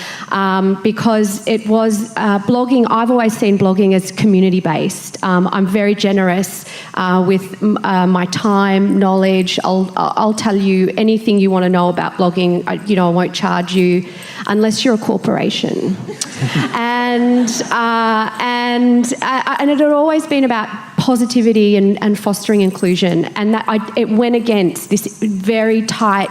because it was blogging, I've always seen blogging as community-based. I'm very generous with my time, knowledge. I'll tell you anything you want to know about blogging. I won't charge you unless you're a corporation. and it had always been about positivity and fostering inclusion, and that it went against this very tight,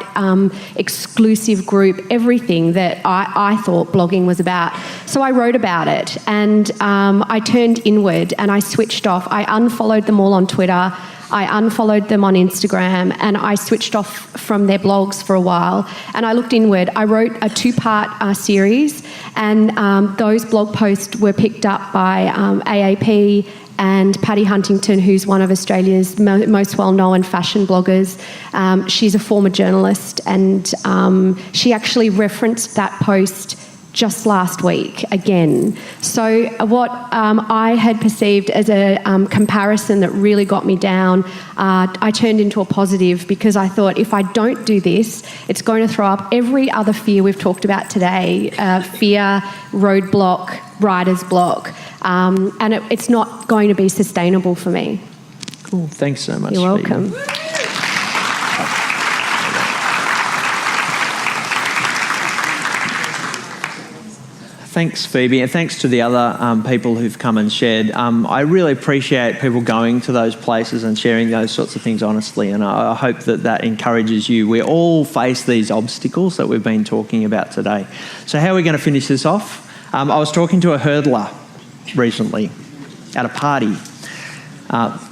exclusive group, everything that I thought blogging was about. So I wrote about it, and I turned inward and I switched off. I unfollowed them all on Twitter. I unfollowed them on Instagram, and I switched off from their blogs for a while, and I looked inward. I wrote a 2-part series, and those blog posts were picked up by AAP and Patty Huntington, who's one of Australia's most well-known fashion bloggers. She's a former journalist, and she actually referenced that post just last week again. So what I had perceived as a comparison that really got me down, I turned into a positive, because I thought, if I don't do this, it's going to throw up every other fear we've talked about today, fear, roadblock, writer's block, and it's not going to be sustainable for me. Cool. Thanks so much. You're welcome. Thanks, Phoebe, and thanks to the other people who've come and shared. I really appreciate people going to those places and sharing those sorts of things honestly, and I hope that encourages you. We all face these obstacles that we've been talking about today. So how are we going to finish this off? I was talking to a hurdler recently at a party.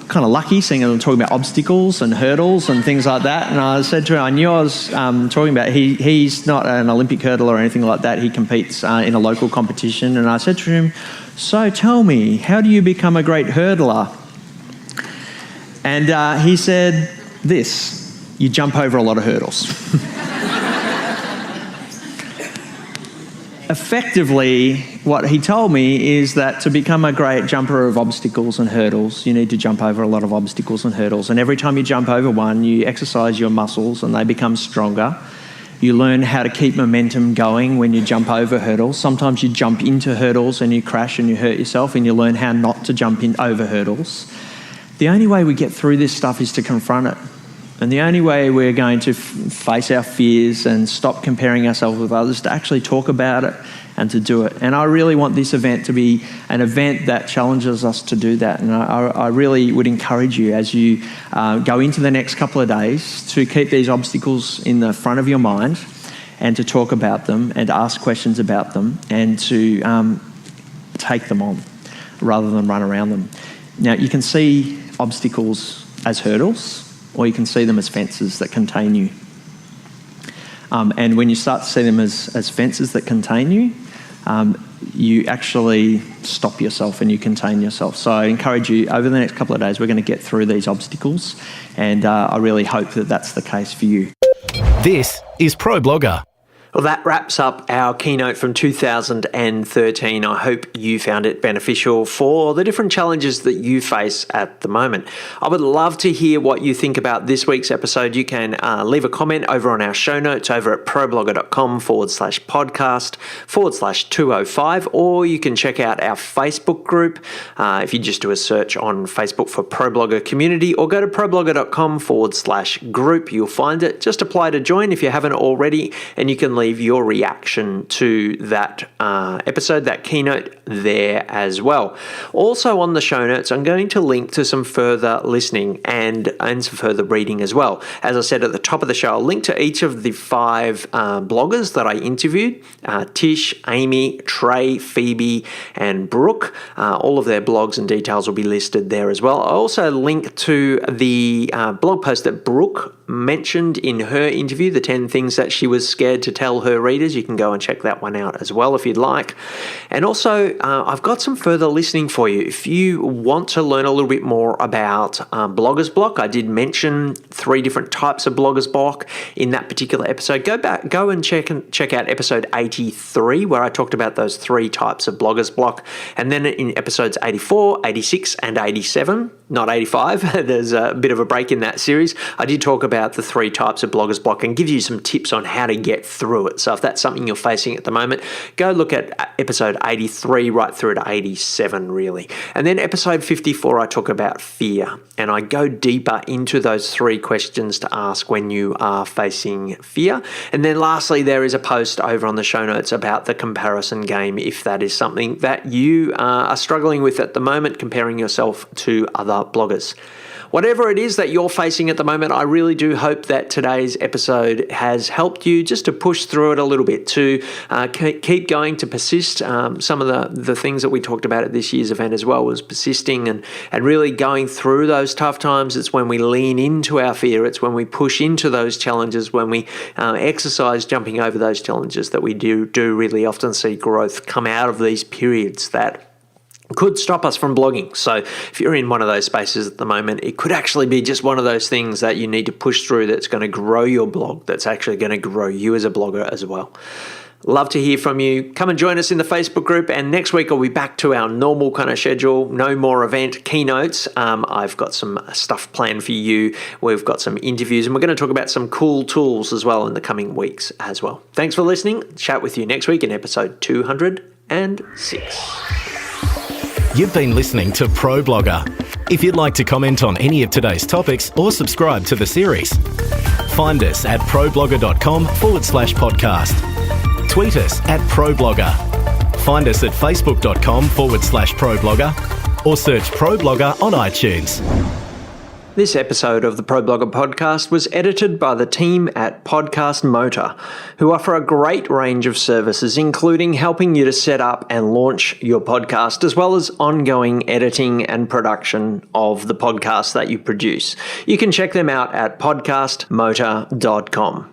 Kind of lucky, seeing them talking about obstacles and hurdles and things like that. And I said to him, I knew I was talking about, he's not an Olympic hurdler or anything like that. He competes in a local competition. And I said to him, so tell me, how do you become a great hurdler? And he said this: you jump over a lot of hurdles. Effectively, what he told me is that to become a great jumper of obstacles and hurdles, you need to jump over a lot of obstacles and hurdles. And every time you jump over one, you exercise your muscles and they become stronger. You learn how to keep momentum going when you jump over hurdles. Sometimes you jump into hurdles and you crash and you hurt yourself, and you learn how not to jump in over hurdles. The only way we get through this stuff is to confront it. And the only way we're going to face our fears and stop comparing ourselves with others is to actually talk about it and to do it. And I really want this event to be an event that challenges us to do that. And I really would encourage you, as you go into the next couple of days, to keep these obstacles in the front of your mind and to talk about them and to ask questions about them and to take them on rather than run around them. Now, you can see obstacles as hurdles, or you can see them as fences that contain you. And when you start to see them as fences that contain you, you actually stop yourself and you contain yourself. So I encourage you, over the next couple of days, we're going to get through these obstacles, and I really hope that that's the case for you. This is ProBlogger. Well, that wraps up our keynote from 2013. I hope you found it beneficial for the different challenges that you face at the moment. I would love to hear what you think about this week's episode. You can leave a comment over on our show notes over at ProBlogger.com/podcast/205, or you can check out our Facebook group if you just do a search on Facebook for ProBlogger Community, or go to ProBlogger.com/group. You'll find it. Just apply to join if you haven't already, and you can leave your reaction to that episode, that keynote, there as well. Also on the show notes, I'm going to link to some further listening and some further reading as well. As I said at the top of the show, I'll link to each of the 5 bloggers that I interviewed: Tish, Amy, Trey, Phoebe, and Brooke. All of their blogs and details will be listed there as well. I also link to the blog post that Brooke mentioned in her interview, the 10 things that she was scared to tell her readers. You can go and check that one out as well if you'd like. And also, I've got some further listening for you. If you want to learn a little bit more about Blogger's Block, I did mention 3 different types of Blogger's Block in that particular episode. Go and check out episode 83, where I talked about those 3 types of Blogger's Block. And then in episodes 84, 86, and 87, not 85, there's a bit of a break in that series, I did talk about the 3 types of Blogger's Block and give you some tips on how to get through it. So if that's something you're facing at the moment, go look at episode 83 right through to 87, really. And then episode 54, I talk about fear, and I go deeper into those 3 questions to ask when you are facing fear. And then lastly, there is a post over on the show notes about the comparison game, if that is something that you are struggling with at the moment, comparing yourself to other bloggers. Whatever it is that you're facing at the moment, I really do hope that today's episode has helped you just to push through it a little bit, to keep going, to persist. Some of the things that we talked about at this year's event as well was persisting and really going through those tough times. It's when we lean into our fear. It's when we push into those challenges, when we exercise jumping over those challenges, that we do really often see growth come out of these periods that could stop us from blogging. So if you're in one of those spaces at the moment, it could actually be just one of those things that you need to push through, that's going to grow your blog, that's actually going to grow you as a blogger as well. Love to hear from you. Come and join us in the Facebook group, and next week I'll be back to our normal kind of schedule, no more event keynotes. I've got some stuff planned for you. We've got some interviews, and we're going to talk about some cool tools as well in the coming weeks as well. Thanks for listening. Chat with you next week in episode 206. You've been listening to ProBlogger. If you'd like to comment on any of today's topics or subscribe to the series, find us at ProBlogger.com/podcast. Tweet us at ProBlogger. Find us at Facebook.com/ProBlogger or search ProBlogger on iTunes. This episode of the ProBlogger podcast was edited by the team at Podcast Motor, who offer a great range of services, including helping you to set up and launch your podcast, as well as ongoing editing and production of the podcast that you produce. You can check them out at podcastmotor.com.